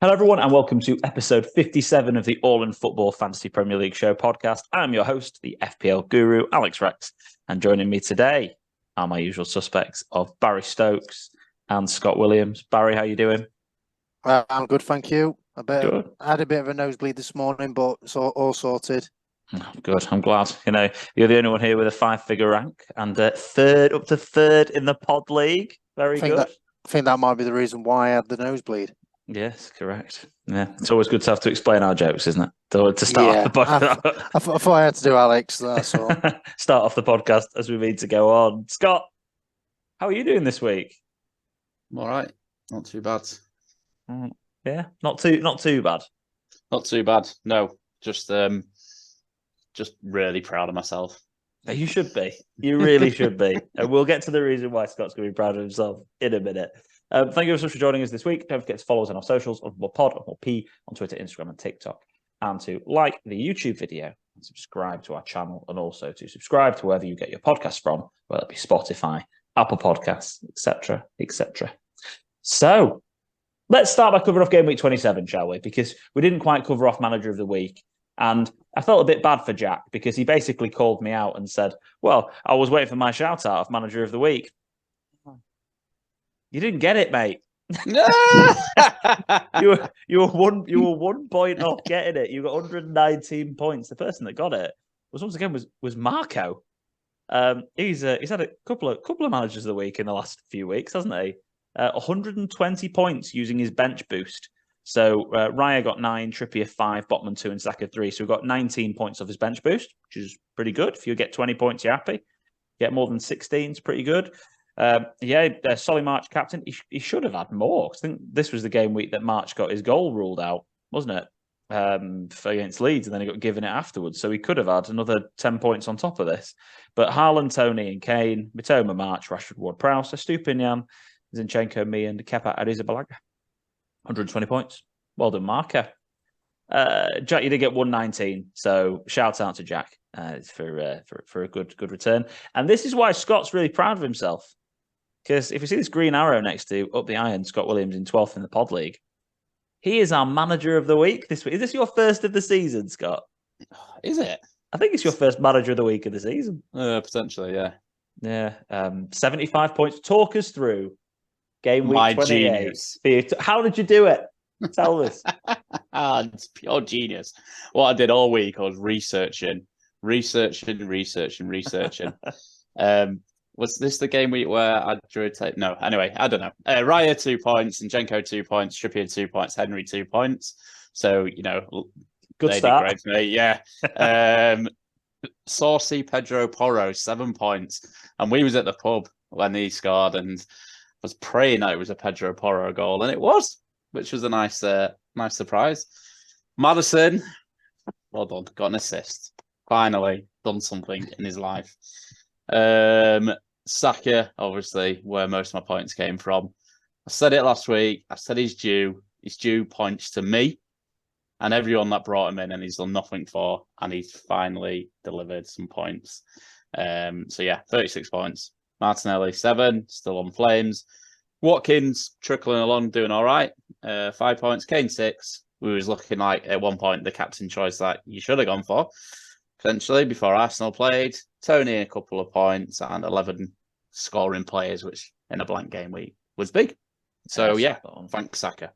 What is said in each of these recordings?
Hello, everyone, and welcome to episode 57 of the All in Football Fantasy Premier League Show podcast. I'm your host, the FPL guru, Alex Rex, and joining me today are my usual suspects of Barry Stokes and Scott Williams. Barry, how you doing? I'm good, thank you. I had a bit of a nosebleed this morning, but it's all sorted. Oh, good, I'm glad. You know, you're the only one here with a 5-figure rank and up to third in the pod league. Very good. I think that might be the reason why I had the nosebleed. Yes, correct. Yeah, it's always good to have to explain our jokes, isn't it? To start off the podcast. I thought I had to do Alex, that's all. Start off the podcast as we need to go on. Scott, how are you doing this week? I'm all right. Not too bad. Yeah, not too bad. Not too bad. No, just really proud of myself. You should be. You really should be. And we'll get to the reason why Scott's going to be proud of himself in a minute. Thank you so much for joining us this week. Don't forget to follow us on our socials, on Pod, on P, on Twitter, Instagram, and TikTok. And to like the YouTube video and subscribe to our channel, and also to subscribe to wherever you get your podcasts from, whether it be Spotify, Apple Podcasts, etc., etc. So, let's start by covering off game week 27, shall we? Because we didn't quite cover off Manager of the Week. And I felt a bit bad for Jack because he basically called me out and said, well, I was waiting for my shout out of Manager of the Week. You didn't get it, mate. you were 1 point off getting it. You got 119 points. The person that got it was Marco. He's had a couple of managers of the week in the last few weeks, hasn't he? 120 points using his bench boost. So Raya got 9, Trippier 5, Botman 2, and Saka 3. So we got 19 points off his bench boost, which is pretty good. If you get 20 points, you're happy. Get more than 16 is pretty good. Solly March captain. He should have had more. I think this was the game week that March got his goal ruled out, wasn't it? Against Leeds, and then he got given it afterwards. So he could have had another 10 points on top of this. But Haaland, Tony, and Kane, Mitoma, March, Rashford, Ward, Prowse, Stupinian, Zinchenko, me, and Kepa Arrizabalaga. 120 points. Well done, Marco. Jack, you did get 119. So shout out to Jack for a good return. And this is why Scott's really proud of himself. Because if you see this green arrow next to Up the Iron, Scott Williams in 12th in the pod league, he is our manager of the week this week. Is this your first of the season, Scott? Is it? I think it's your first manager of the week of the season. Potentially, yeah. Yeah. 75 points. Talk us through game week 28. Genius. How did you do it? Tell us. It's pure genius. What I did all week, I was researching. Was this the game week where I drew a tape? No, anyway, I don't know. Raya 2 points, Zinchenko 2 points, Trippier 2 points, Henry 2 points. So, good start. Did great for me, yeah. Saucy Pedro Porro 7 points. And we was at the pub when he scored and was praying that it was a Pedro Porro goal, and it was, which was a nice surprise. Maddison, well done, got an assist. Finally done something in his life. Saka, obviously, where most of my points came from. I said it last week. I said he's due. He's due points to me and everyone that brought him in, and he's done nothing for, and he's finally delivered some points. 36 points. Martinelli 7, still on flames. Watkins trickling along, doing all right. 5 points. Kane 6. We was looking like at one point the captain choice that you should have gone for potentially before Arsenal played. Tony a couple of points and 11 scoring players, which in a blank game week was big. So thanks Saka.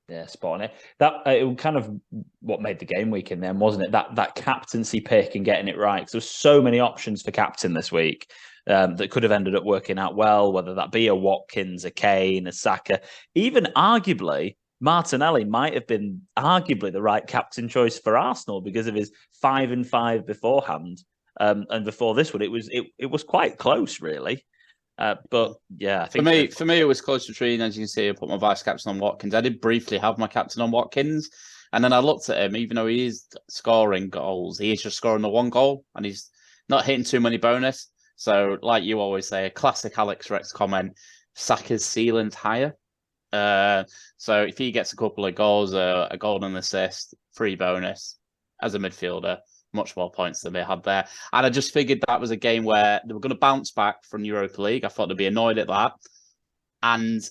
Yeah, spot on it. That it kind of what made the game week in them, wasn't it? That captaincy pick and getting it right. Because there was so many options for captain this week that could have ended up working out well, whether that be a Watkins, a Kane, a Saka, even arguably Martinelli might have been arguably the right captain choice for Arsenal because of his 5 and 5 beforehand. And before this one, it was quite close, really. But yeah, I think for me, it was close between. As you can see, I put my vice captain on Watkins. I did briefly have my captain on Watkins, and then I looked at him. Even though he is scoring goals, he is just scoring the one goal, and he's not hitting too many bonus. So, like you always say, a classic Alex Rex comment: Saka's ceiling's higher. So if he gets a couple of goals, a golden assist, free bonus as a midfielder, much more points than they had there. And I just figured that was a game where they were going to bounce back from Europa League. I thought they'd be annoyed at that. And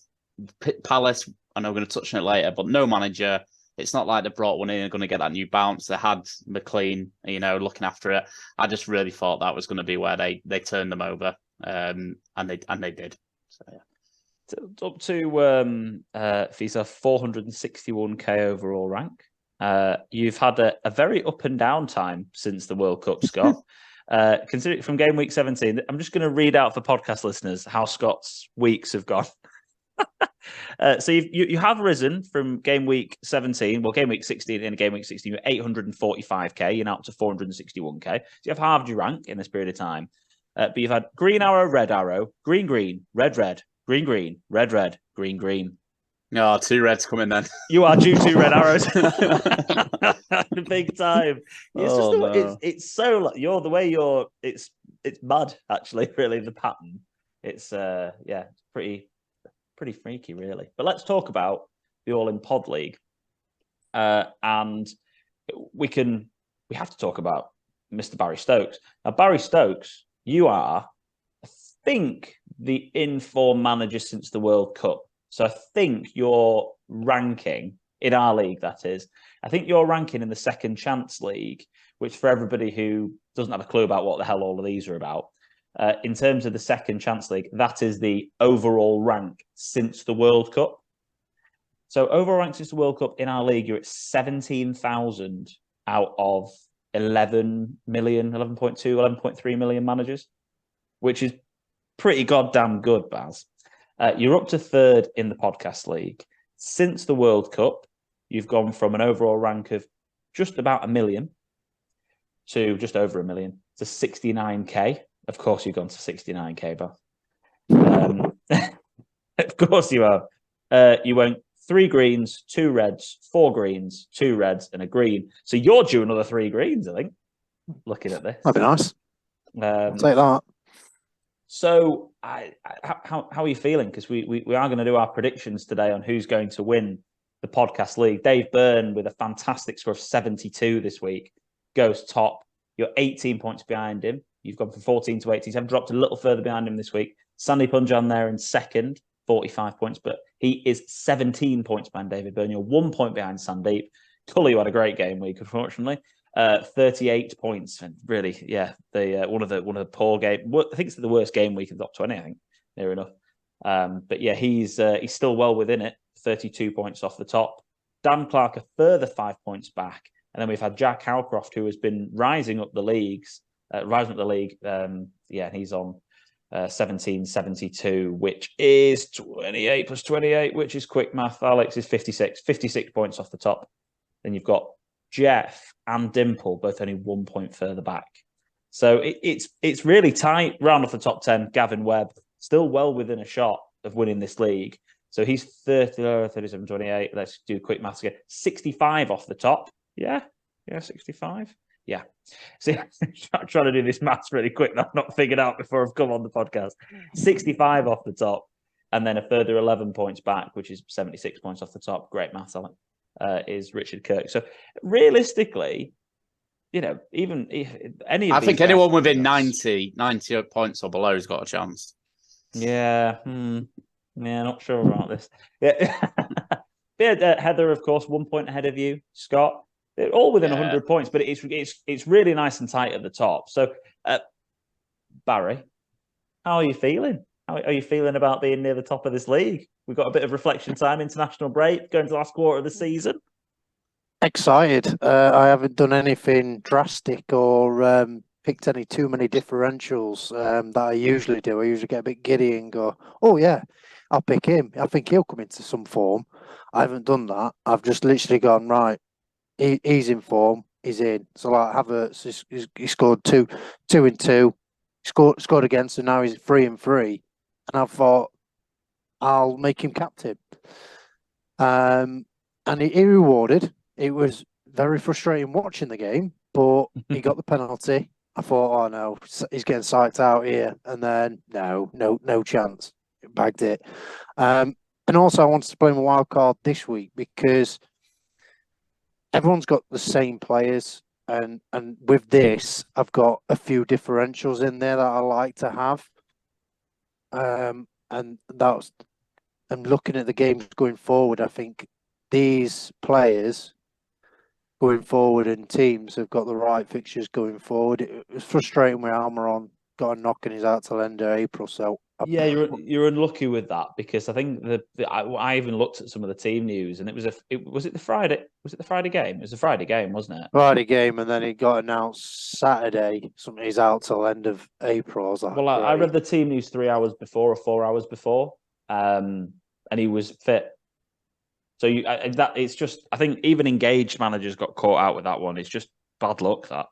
Palace I know we're going to touch on it later, but no manager. It's not like they brought one in and going to get that new bounce. They had McLean, looking after it. I just really thought that was going to be where they turned them over, and they did. So yeah. Up to FISA 461k overall rank. You've had a very up and down time since the World Cup, Scott. Considering from game week 17, I'm just going to read out for podcast listeners how Scott's weeks have gone. So you have risen from game week 17, game week 16 and game week 16, you're 845k, you're now up to 461k. So you have halved your rank in this period of time. But you've had green arrow, red arrow, green, green, red, red, green, green, red, red, green, green. No, 2 reds coming then. You are due 2 red arrows. Big time. It's it's so like it's mad actually, really, the pattern. It's pretty freaky, really. But let's talk about the All in Pod League. And we have to talk about Mr. Barry Stokes. Now, Barry Stokes, you are, I think, the in-form manager since the World Cup. So I think your ranking in our league, that is, I think your ranking in the Second Chance League, which for everybody who doesn't have a clue about what the hell all of these are about, in terms of the Second Chance League, that is the overall rank since the World Cup. So overall rank since the World Cup in our league, you're at 17,000 out of 11 million, 11.2, 11.3 million managers, which is pretty goddamn good, Baz. You're up to 3rd in the podcast league. Since the World Cup, you've gone from an overall rank of just about 1 million to just over 1 million to 69k. Of course, you've gone to 69k, Baz. Of course you have. You went 3 greens, 2 reds, 4 greens, 2 reds, and a green. So you're due another 3 greens, I think. Looking at this, that'd be nice. I'll take that. So, how are you feeling? Because we are going to do our predictions today on who's going to win the podcast league. Dave Byrne, with a fantastic score of 72 this week, goes top. You're 18 points behind him. You've gone from 14 to 18. You've dropped a little further behind him this week. Sandy Punjan there in 2nd, 45 points, but he is 17 points behind David Byrne. You're 1 point behind Sandeep. Tully, you had a great game week, unfortunately. 38 points, and really, yeah, one of the poor game. I think it's the worst game week of the top 20. I think near enough. But yeah, he's still well within it. 32 points off the top. Dan Clark a further 5 points back, and then we've had Jack Howcroft, who has been rising up the league. And he's on 1772, which is 28 plus 28, which is quick math. Alex is 56 points off the top. Then you've got Jeff and Dimple both only 1 point further back. So it's really tight. Round off the top 10, Gavin Webb still well within a shot of winning this league. So he's 37, 28. Let's do quick maths again. 65 off the top. Yeah, 65. Yeah. See, I'm trying to do this maths really quick that I've not figured out before I've come on the podcast. 65 off the top, and then a further 11 points back, which is 76 points off the top. Great maths, Alan. Is Richard Kirk. So realistically, even if any of I think anyone within 90 points or below has got a chance. Yeah. Not sure about this. Yeah. Heather, of course, 1 point ahead of you. Scott, they're all within 100 points, but it's really nice and tight at the top. So, Barry, how are you feeling? How are you feeling about being near the top of this league? We've got a bit of reflection time, international break, going to the last quarter of the season. Excited. I haven't done anything drastic or picked any too many differentials that I usually do. I usually get a bit giddy and go, oh yeah, I'll pick him. I think he'll come into some form. I haven't done that. I've just literally gone, right, he's in form, he's in. So like Havertz, he scored 2 and 2, scored again, so now he's 3 and 3. And I thought, I'll make him captain. And he rewarded. It was very frustrating watching the game, but he got the penalty. I thought, oh no, he's getting psyched out here. And then no chance. Bagged it. And also I wanted to play my wild card this week because everyone's got the same players. And with this, I've got a few differentials in there that I like to have. And that was and looking at the games going forward, I think these players going forward and teams have got the right fixtures going forward. It was frustrating when Almiron got a knock and he's out till end of April. So yeah, you're unlucky with that because I think I even looked at some of the team news and was it the Friday game? It was the Friday game, wasn't it? Friday game, and then it got announced Saturday. Something he's out till end of April. I was like, well, I read the team news 3 hours before or 4 hours before, and he was fit. So it's just, I think even engaged managers got caught out with that one. It's just bad luck that.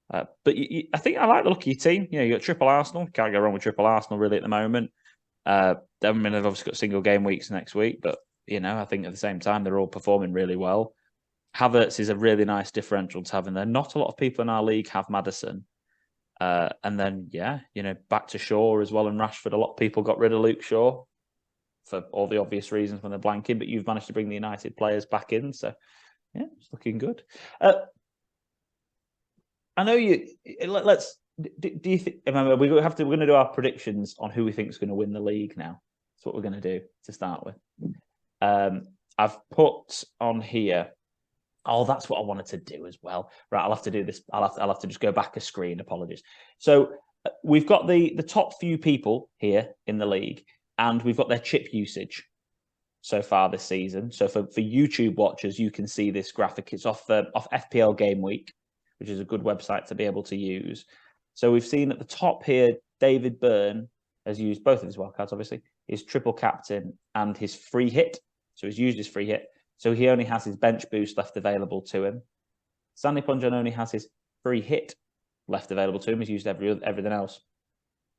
But I think I like the look of your team. You got triple Arsenal. Can't go wrong with triple Arsenal really at the moment. They've obviously got single game weeks next week, but I think at the same time they're all performing really well. Havertz is a really nice differential to have in there. Not a lot of people in our league have Maddison. And then, back to Shaw as well and Rashford. A lot of people got rid of Luke Shaw for all the obvious reasons when they're blanking, but you've managed to bring the United players back in. So, yeah, it's looking good. I know you. Do you think? Remember, we're going to do our predictions on who we think is going to win the league now. That's what we're going to do to start with. I've put on here. Oh, that's what I wanted to do as well. Right, I'll have to do this. I'll have to just go back a screen. Apologies. So we've got the top few people here in the league, and we've got their chip usage so far this season. So for YouTube watchers, you can see this graphic. It's off FPL Game Week, which is a good website to be able to use. So we've seen at the top here, David Byrne has used both of his wildcards, obviously, his triple captain and his free hit. So he's used his free hit. So he only has his bench boost left available to him. Stanley Punjan only has his free hit left available to him. He's used everything else.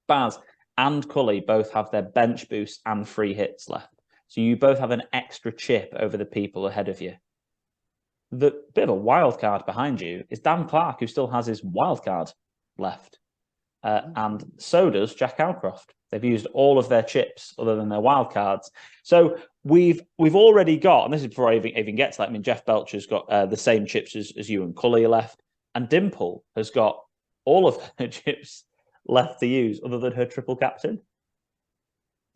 Baz and Cully both have their bench boost and free hits left. So you both have an extra chip over the people ahead of you. The bit of a wild card behind you is Dan Clark, who still has his wild card left. And so does Jack Alcroft. They've used all of their chips other than their wild cards. So we've already got, and this is before I even get to that, I mean, Jeff Belcher's got the same chips as you and Cully left. And Dimple has got all of her chips left to use other than her triple captain.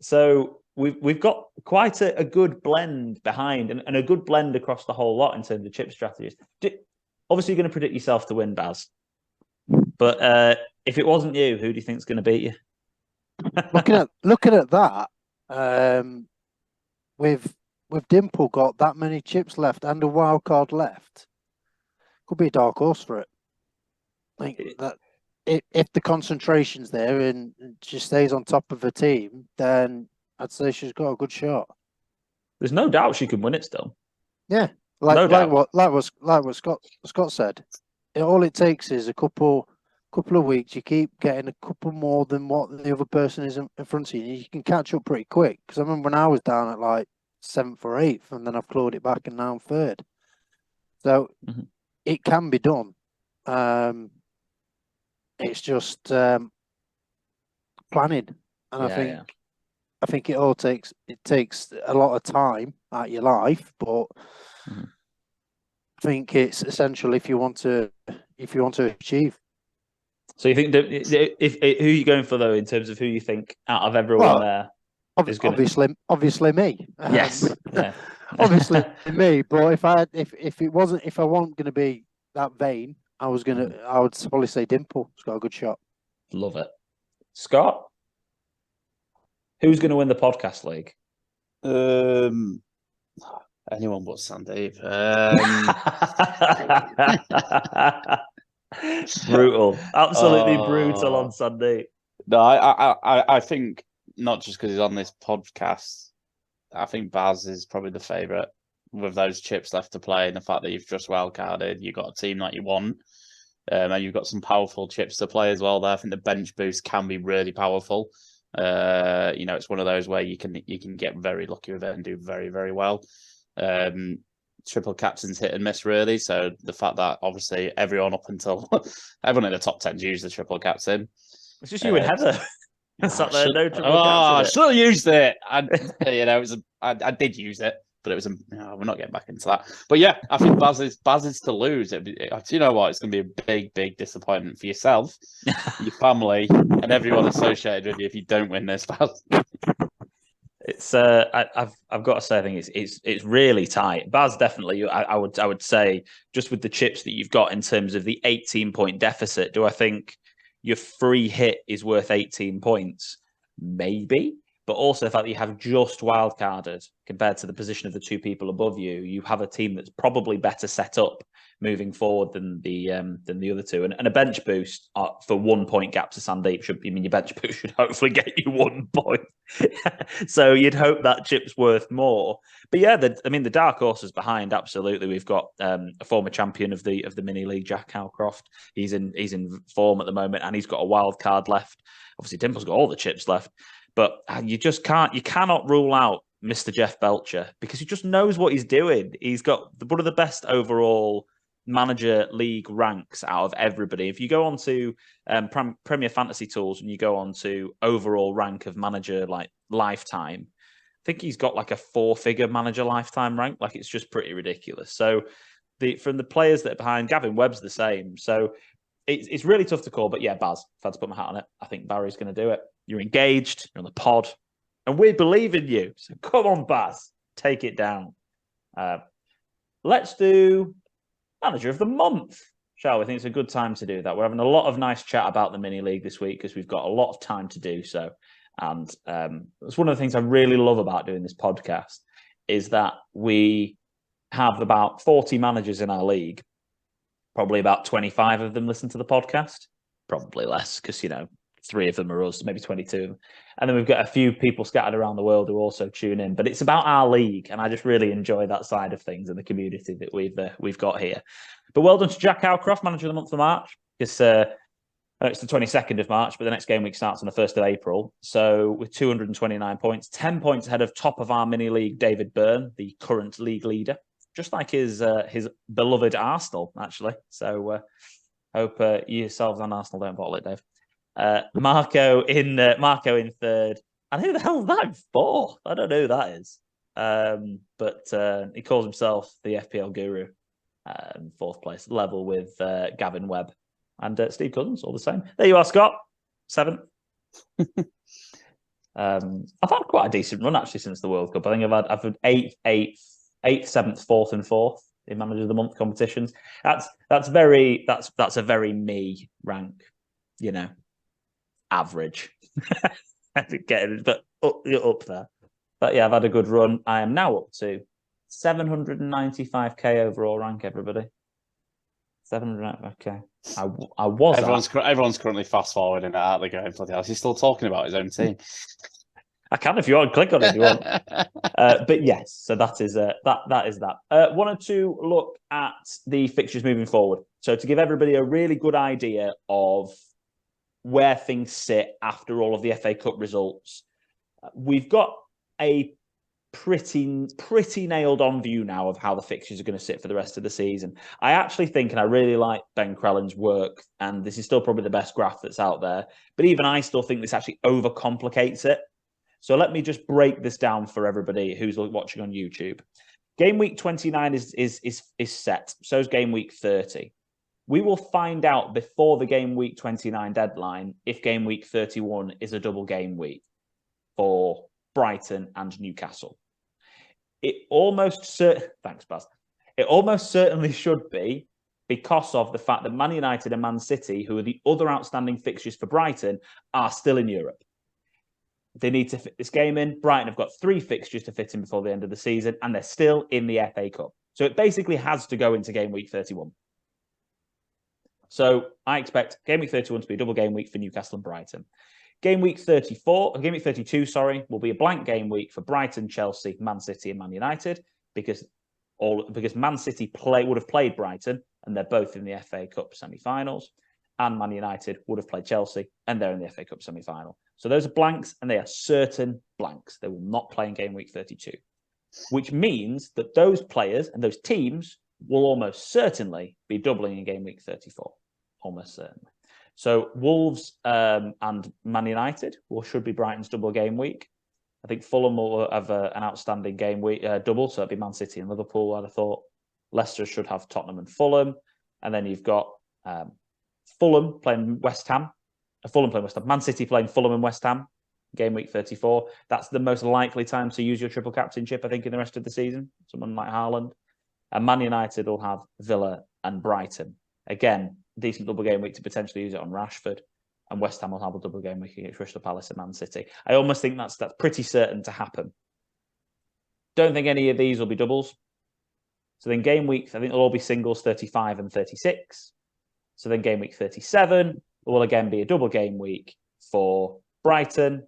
So we've got quite a good blend behind and a good blend across the whole lot in terms of chip strategies. Obviously, you're going to predict yourself to win, Baz. But if it wasn't you, who do you think is going to beat you? looking at that, with Dimple got that many chips left and a wild card left, could be a dark horse for it. I think that if the concentration's there and she stays on top of her team, then I'd say she's got a good shot. There's no doubt she can win it still. Yeah, like what Scott said. All it takes is a couple of weeks. You keep getting a couple more than what the other person is in front of you. You can catch up pretty quick. Because I remember when I was down at like 7th or 8th, and then I've clawed it back, and now I'm 3rd. So it can be done. It's just planning, and I think it takes a lot of time out of your life, but I think it's essential if you want to achieve. So you think if who are you going for though in terms of who you think out of everyone there is going to... Obviously me. Yes, obviously me. But if I wasn't going to be that vain, I would probably say Dimple. It's got a good shot. Love it, Scott. Who's going to win the podcast league? Anyone but Sandeep. Brutal, absolutely brutal on Sunday. No, I think not just because he's on this podcast. I think Baz is probably the favourite with those chips left to play, and the fact that you've just wildcarded, you've got a team that you want, and you've got some powerful chips to play as well. There, I think the bench boost can be really powerful. It's one of those where you can get very lucky with it and do very, very well. Triple captain's hit and miss, really. So the fact that obviously everyone in the top 10's used the triple captain. It's just you and Heather. Sat there, no triple captain. I should have used it. I did use it, but it was we're not getting back into that. But yeah, I think Baz is to lose. You know what? It's going to be a big, big disappointment for yourself, your family, and everyone associated with you if you don't win this, Baz. It's I've got to say, I think it's really tight. Baz, definitely. I would say, just with the chips that you've got in terms of the 18-point deficit, do I think your free hit is worth 18 points? Maybe. But also the fact that you have just wildcarded compared to the position of the two people above you, you have a team that's probably better set up moving forward than the other two. And a bench boost for 1 point gap to Sandeep your bench boost should hopefully get you 1 point. So you'd hope that chip's worth more. But yeah, the dark horses behind, absolutely. We've got a former champion of the mini league, Jack Howcroft. He's in form at the moment, and he's got a wild card left. Obviously, Dimple's got all the chips left. But you cannot rule out Mr. Jeff Belcher, because he just knows what he's doing. He's got one of the best overall manager league ranks out of everybody. If you go on to Premier Fantasy Tools and you go on to overall rank of manager like lifetime, I think he's got like a 4-figure manager lifetime rank. Like, it's just pretty ridiculous. So from the players that are behind, Gavin Webb's the same. So it's really tough to call. But yeah, Baz, if I had to put my hat on it, I think Barry's going to do it. You're engaged, you're on the pod, and we believe in you. So come on, Baz, take it down. Let's do Manager of the Month, shall we? I think it's a good time to do that. We're having a lot of nice chat about the mini league this week because we've got a lot of time to do so. And it's one of the things I really love about doing this podcast is that we have about 40 managers in our league. Probably about 25 of them listen to the podcast. Probably less because, 3 of them are us, maybe 22. And then we've got a few people scattered around the world who also tune in. But it's about our league, and I just really enjoy that side of things and the community that we've got here. But well done to Jack Howcroft, Manager of the Month for March. Because it's the 22nd of March, but the next game week starts on the 1st of April. So with 229 points, 10 points ahead of top of our mini league, David Byrne, the current league leader. Just like his beloved Arsenal, actually. So hope you yourselves and Arsenal don't bottle it, Dave. Marco in third. And who the hell is that in fourth? I don't know who that is. But he calls himself the FPL guru. Fourth place, level with Gavin Webb and Steve Cousins, all the same. There you are, Scott. 7th. I've had quite a decent run actually since the World Cup. I think I've had 8th, 7th, 4th, and 4th in Manager of the Month competitions. That's a very me rank, average. But up there. But yeah, I've had a good run. I am now up to 795k overall rank, everybody. 795k. I was. Everyone's currently fast forwarding it out. They're going, bloody hell, he's still talking about his own team. I can if you want. Click on it if you want. But yes, so that is that. Wanted to look at the fixtures moving forward. So to give everybody a really good idea of where things sit after all of the FA Cup results, we've got a pretty nailed on view now of how the fixtures are going to sit for the rest of the season. I actually think, and I really like Ben Crellin's work, and this is still probably the best graph that's out there, but even I still think this actually overcomplicates it. So let me just break this down for everybody who's watching on YouTube. Game week 29 is set. So is game week 30. We will find out before the game week 29 deadline if game week 31 is a double game week for Brighton and Newcastle. Thanks, Baz. It almost certainly should be, because of the fact that Man United and Man City, who are the other outstanding fixtures for Brighton, are still in Europe. They need to fit this game in. Brighton have got 3 fixtures to fit in before the end of the season, and they're still in the FA Cup. So it basically has to go into game week 31. So I expect game week 31 to be a double game week for Newcastle and Brighton. Game week 32, will be a blank game week for Brighton, Chelsea, Man City, and Man United, because Man City would have played Brighton, and they're both in the FA Cup semi-finals, and Man United would have played Chelsea, and they're in the FA Cup semi-final. So those are blanks, and they are certain blanks. They will not play in game week 32, which means that those players and those teams will almost certainly be doubling in game week 34, almost certainly. So Wolves and Man United should be Brighton's double game week. I think Fulham will have an outstanding game week double, so it'll be Man City and Liverpool, I'd have thought. Leicester should have Tottenham and Fulham. And then you've got Fulham playing West Ham. Man City playing Fulham and West Ham. game week 34. That's the most likely time to use your triple captainship, I think, in the rest of the season. Someone like Haaland. And Man United will have Villa and Brighton. Again, decent double game week to potentially use it on Rashford. And West Ham will have a double game week against Crystal Palace and Man City. I almost think that's pretty certain to happen. Don't think any of these will be doubles. So then game weeks, I think they'll all be singles, 35 and 36. So then game week 37 will again be a double game week for Brighton,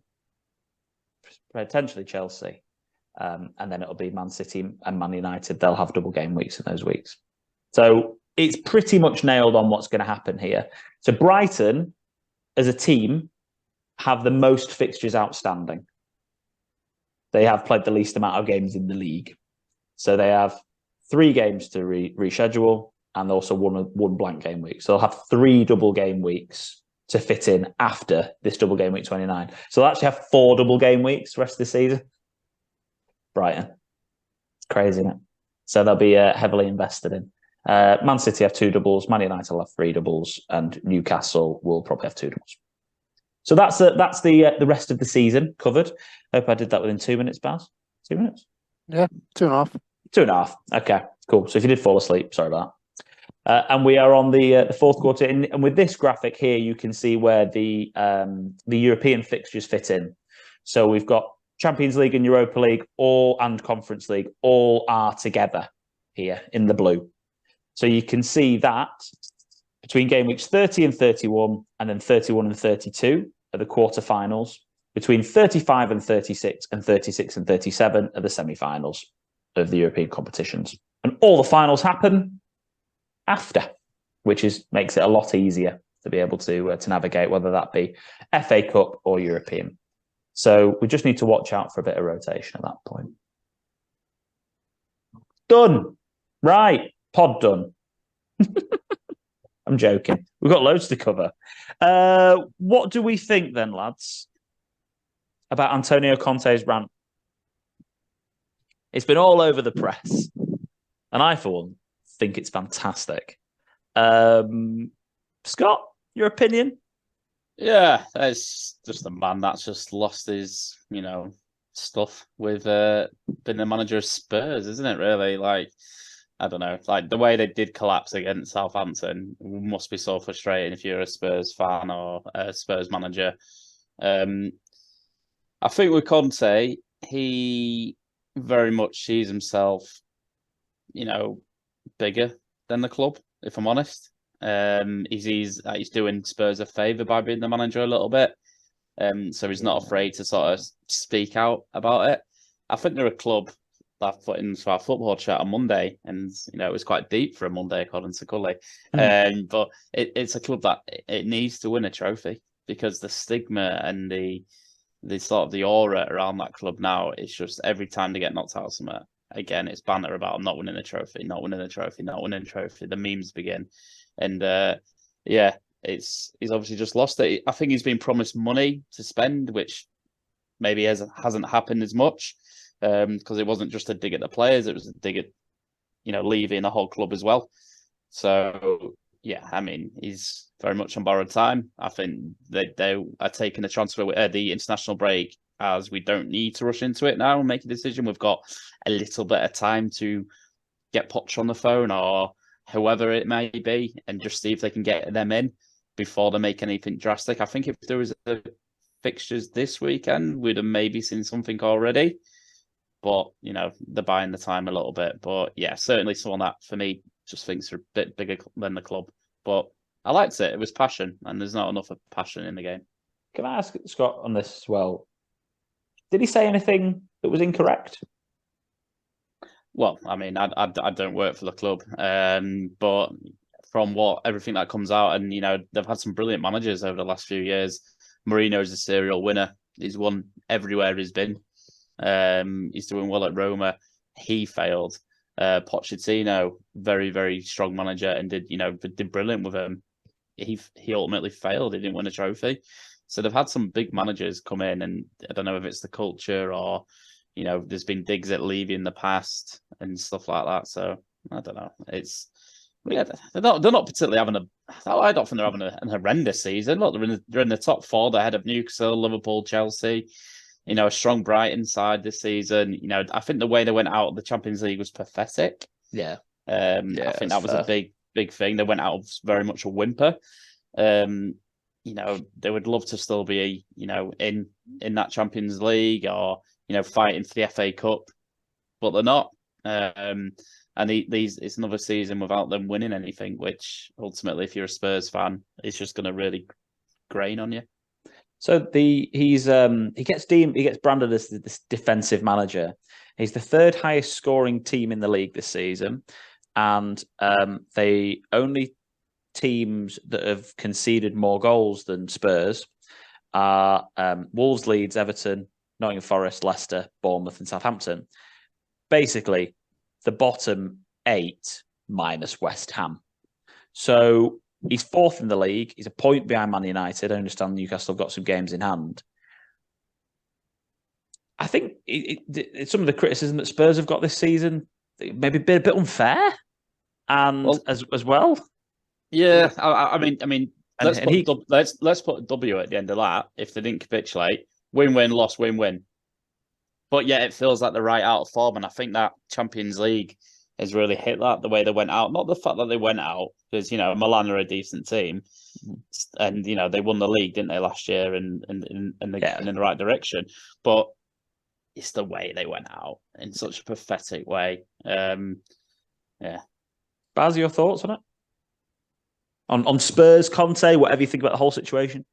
potentially Chelsea. And then it'll be Man City and Man United. They'll have double game weeks in those weeks. So it's pretty much nailed on what's going to happen here. So Brighton, as a team, have the most fixtures outstanding. They have played the least amount of games in the league. So they have 3 games to reschedule and also one blank game week. So they'll have 3 double game weeks to fit in after this double game week 29. So they'll actually have 4 double game weeks the rest of the season. Brighton. It's crazy, isn't it? So they'll be heavily invested in. Man City have 2 doubles, Man United will have 3 doubles, and Newcastle will probably have 2 doubles. So that's the rest of the season covered. Hope I did that within 2 minutes, Baz. 2 minutes? Yeah, 2.5. 2.5. Okay, cool. So if you did fall asleep, sorry about that. And we are on the fourth quarter, and with this graphic here, you can see where the European fixtures fit in. So we've got Champions League and Europa League, and Conference League, all are together here in the blue. So you can see that between game weeks 30 and 31, and then 31 and 32 are the quarterfinals. Between 35 and 36, and 36 and 37 are the semi-finals of the European competitions. And all the finals happen after, which makes it a lot easier to be able to navigate, whether that be FA Cup or European. So we just need to watch out for a bit of rotation at that point. Done. Right. Pod done. I'm joking. We've got loads to cover. What do we think then, lads, about Antonio Conte's rant? It's been all over the press. And I, for one, think it's fantastic. Scott, your opinion? Yeah, it's just a man that's just lost his, stuff with being the manager of Spurs, isn't it, really? Like, I don't know, like the way they did collapse against Southampton must be so frustrating if you're a Spurs fan or a Spurs manager. I think with Conte, he very much sees himself, bigger than the club, if I'm honest. He's doing Spurs a favour by being the manager a little bit. So he's not afraid to sort of speak out about it. I think they're a club that I put into our football chat on Monday, and it was quite deep for a Monday, according to Cully. But it's a club that it needs to win a trophy, because the stigma and the sort of the aura around that club now, it's just every time they get knocked out of somewhere, again, it's banter about not winning a trophy, not winning a trophy, not winning a trophy. The memes begin, and he's obviously just lost it. I think he's been promised money to spend, which maybe hasn't happened as much. Because it wasn't just a dig at the players, it was a dig at, leaving the whole club as well. So, yeah, I mean, he's very much on borrowed time. I think they are taking the international break, as we don't need to rush into it now and make a decision. We've got a little bit of time to get Poch on the phone or whoever it may be and just see if they can get them in before they make anything drastic. I think if there was fixtures this weekend, we'd have maybe seen something already. But, they're buying the time a little bit. But, yeah, certainly someone that, for me, just thinks they're a bit bigger than the club. But I liked it. It was passion, and there's not enough of passion in the game. Can I ask Scott on this as well? Did he say anything that was incorrect? Well, I mean, I don't work for the club. But from everything that comes out, and, they've had some brilliant managers over the last few years. Mourinho's a serial winner. He's won everywhere he's been. He's doing well at Roma. He failed. Pochettino, very, very strong manager, and did brilliant with him. He ultimately failed. He didn't win a trophy. So they've had some big managers come in, and I don't know if it's the culture or, there's been digs at Levy in the past and stuff like that. So I don't know. It's Yeah, they're not particularly having I don't think they're having an horrendous season. Look, they're in the top four. They're ahead of Newcastle, Liverpool, Chelsea. A strong Brighton side this season. I think the way they went out of the Champions League was pathetic. Yeah. I think that was a big thing. They went out very much a whimper. They would love to still be, in that Champions League or, fighting for the FA Cup, but they're not. And it's another season without them winning anything, which ultimately, if you're a Spurs fan, is just going to really grain on you. So he gets branded as this defensive manager. He's the third highest scoring team in the league this season, and the only teams that have conceded more goals than Spurs are Wolves, Leeds, Everton, Nottingham Forest, Leicester, Bournemouth, and Southampton. Basically, the bottom 8 minus West Ham. So he's fourth in the league. He's a point behind Man United. I understand Newcastle have got some games in hand. I think some of the criticism that Spurs have got this season maybe a bit unfair, and as well. Yeah, I mean, let's put a W at the end of that. If they didn't capitulate, win-win, loss, win-win. But yeah, it feels like they're right out of form, and I think that Champions League has really hit that the way they went out. Not the fact that they went out, because Milan are a decent team, and they won the league, didn't they, last year, and in the right direction. But it's the way they went out in such a pathetic way. Yeah. Baz, your thoughts on it? On Spurs, Conte, whatever you think about the whole situation?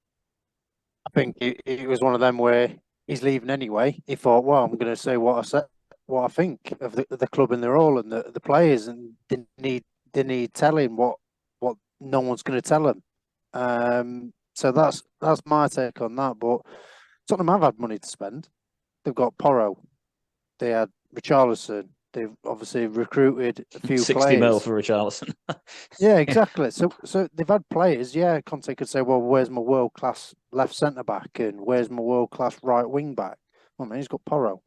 I think it was one of them where he's leaving anyway. He thought, well, I'm going to say what I think of the club and the role and the players, and didn't need telling what no one's going to tell him. So that's my take on that. But Tottenham have had money to spend. They've got Porro. They had Richarlison. They've obviously recruited a few 60 players. mil for Richarlison. Yeah, exactly. So they've had players. Yeah, Conte could say, well, where's my world-class left centre-back and where's my world-class right wing-back? Well, man, he's got Porro.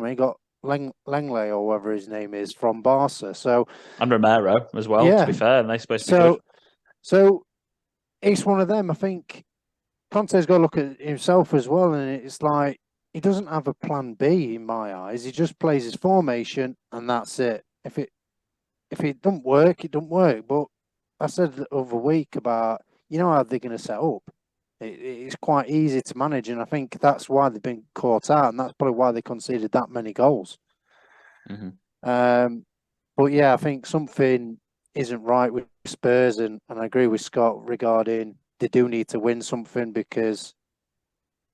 He got Langley or whatever his name is from Barca. So and Romero as well, to be fair, and they're supposed to be good. So it's one of them. I think Conte's got to look at himself as well, and it's like he doesn't have a plan B in my eyes. He just plays his formation and that's it. If it don't work, it don't work. But I said the other week about how they're going to set up. It's quite easy to manage, and I think that's why they've been caught out, and that's probably why they conceded that many goals. Mm-hmm. But yeah, I think something isn't right with Spurs, and I agree with Scott regarding they do need to win something, because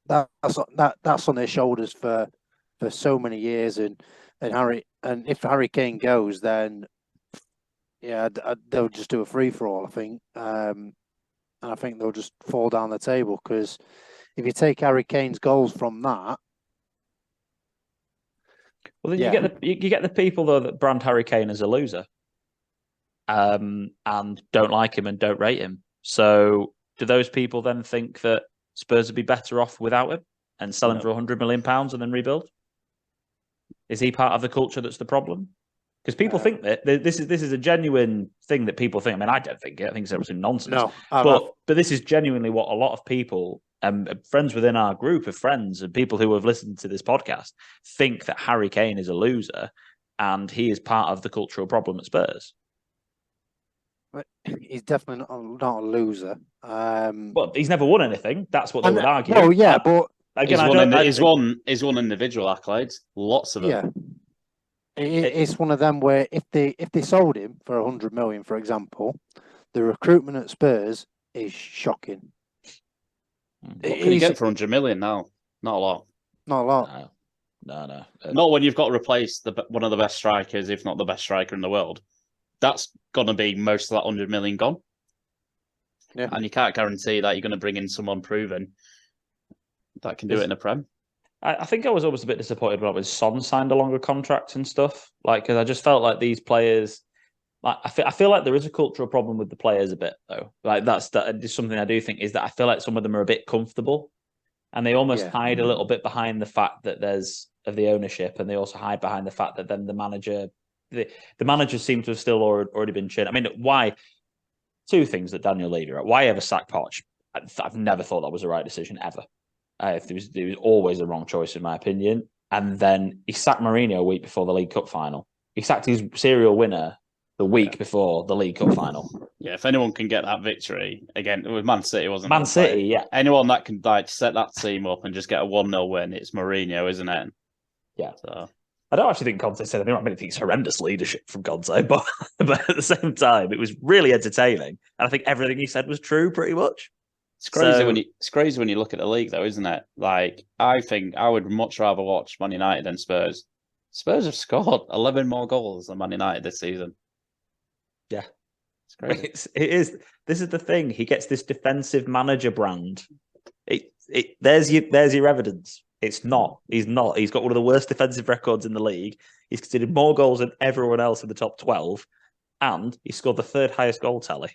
that's on their shoulders for so many years, and if Harry Kane goes, then yeah, they'll just do a free for all, I think. And I think they'll just fall down the table, because if you take Harry Kane's goals from that, well, then you get the people though that brand Harry Kane as a loser, and don't like him and don't rate him. So do those people then think that Spurs would be better off without him and sell him for £100 million and then rebuild? Is he part of the culture that's the problem? Because people think that this is a genuine thing that people think. I mean, I don't think it. I think it's absolute nonsense. No, but this is genuinely what a lot of people, friends within our group of friends and people who have listened to this podcast, think that Harry Kane is a loser and he is part of the cultural problem at Spurs. He's definitely not a loser. But he's never won anything. That's what they would argue. Oh yeah, but again, he's won individual accolades, lots of them. Yeah. It's one of them where if they sold him for 100 million, for example, the recruitment at Spurs is shocking. What can you get for 100 million now? Not a lot. Not a lot. No. Not when you've got to replace one of the best strikers, if not the best striker in the world. That's going to be most of that 100 million gone. Yeah. And you can't guarantee that you're going to bring in someone proven that can do it in a Prem. I think I was always a bit disappointed when Son signed a longer contract and stuff. Because I just felt like these players, I feel like there is a cultural problem with the players a bit though. That's something I do think is that I feel like some of them are a bit comfortable, and they almost hide a little bit behind the fact that there's of the ownership, and they also hide behind the fact that then the manager the managers seem to have still already been chinned. I mean, why? Two things that Daniel Levy, right? Why ever sack Poch? I've never thought that was the right decision ever. There was always the wrong choice in my opinion. And then he sacked Mourinho a week before the League Cup final. He sacked his serial winner the week before the League Cup final. Yeah, if anyone can get that victory again with Man City, wasn't Man it? City, yeah. Anyone that can set that team up and just get a 1-0 win, it's Mourinho, isn't it? Yeah. So I don't actually think Conte said anything. I mean, I think it's horrendous leadership from Conte, but at the same time, it was really entertaining, and I think everything he said was true, pretty much. It's crazy when you look at the league, though, isn't it? Like, I think I would much rather watch Man United than Spurs. Spurs have scored 11 more goals than Man United this season. Yeah, it's crazy. It is. This is the thing. He gets this defensive manager brand. There's your evidence. It's not. He's not. He's got one of the worst defensive records in the league. He's conceded more goals than everyone else in the top 12, and he scored the third highest goal tally.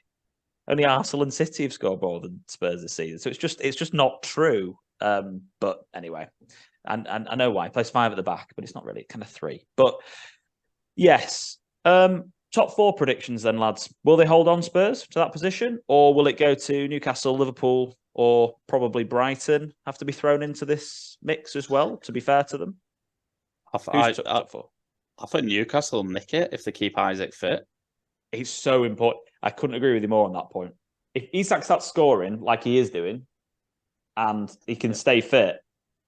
Only Arsenal and City have scored more than Spurs this season. So it's just not true. But anyway, and I know why. He plays 5 at the back, but it's not really kind of 3. But yes. Top 4 predictions then, lads. Will they hold on Spurs to that position? Or will it go to Newcastle, Liverpool, or probably Brighton have to be thrown into this mix as well, to be fair to them? Top 4? I think Newcastle will nick it if they keep Isaac fit. It's so important. I couldn't agree with you more on that point. If Isak starts scoring like he is doing, and he can stay fit,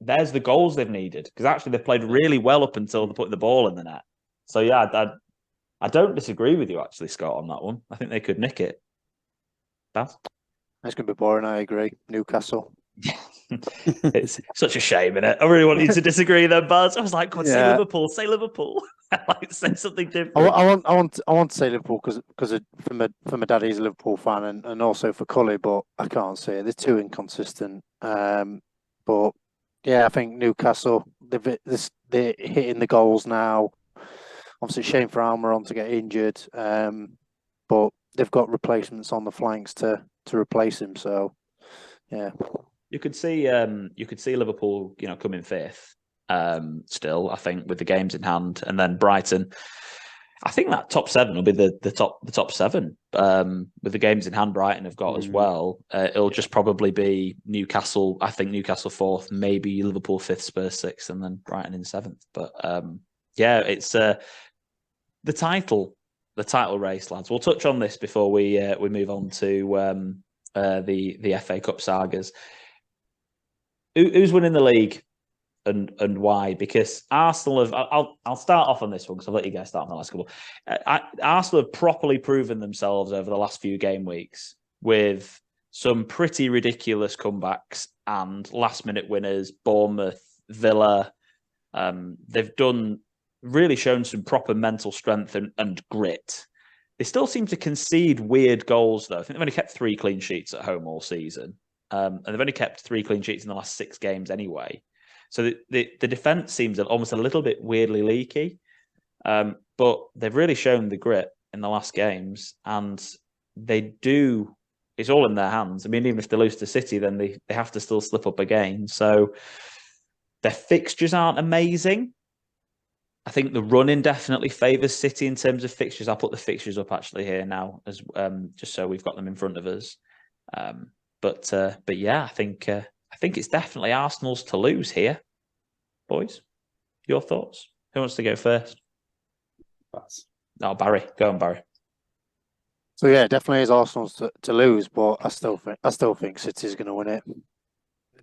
there's the goals they've needed. Because actually they've played really well up until they're putting the ball in the net. So yeah, I don't disagree with you actually, Scott, on that one. I think they could nick it. Baz? It's going to be boring, I agree. Newcastle. It's such a shame, isn't it? I really want you to disagree then, Baz. I was like, God, say Liverpool, say Liverpool. Like, say something different. I want to say Liverpool because for my dad, he's a Liverpool fan, and also for Cully, but I can't say it. They're too inconsistent. But yeah, I think Newcastle, they're hitting the goals now. Obviously, shame for Almiron to get injured, but they've got replacements on the flanks to replace him. So, yeah, you could see Liverpool, coming 5th. Still, I think with the games in hand, and then Brighton. I think that top 7 will be the top 7 with the games in hand. Brighton have got as well. It'll just probably be Newcastle. I think Newcastle 4th, maybe Liverpool 5th, Spurs 6th, and then Brighton in 7th. But yeah, it's the title race, lads. We'll touch on this before we move on to the FA Cup sagas. Who's winning the league and why? Because Arsenal have. I'll start off on this one because I've let you guys start on the last couple. Arsenal have properly proven themselves over the last few game weeks with some pretty ridiculous comebacks and last-minute winners. Bournemouth, Villa. They've really shown some proper mental strength and grit. They still seem to concede weird goals, though. I think they've only kept 3 clean sheets at home all season. And they've only kept 3 clean sheets in the last 6 games anyway. So the defence seems almost a little bit weirdly leaky. But they've really shown the grit in the last games. And they do... It's all in their hands. I mean, even if they lose to City, then they have to still slip up again. So their fixtures aren't amazing. I think the running definitely favours City in terms of fixtures. I'll put the fixtures up actually here now, as just so we've got them in front of us. But yeah, I think it's definitely Arsenal's to lose here, boys. Your thoughts? Who wants to go first? No, Barry. Go on, Barry. So yeah, definitely is Arsenal's to lose, but I still think City's going to win it.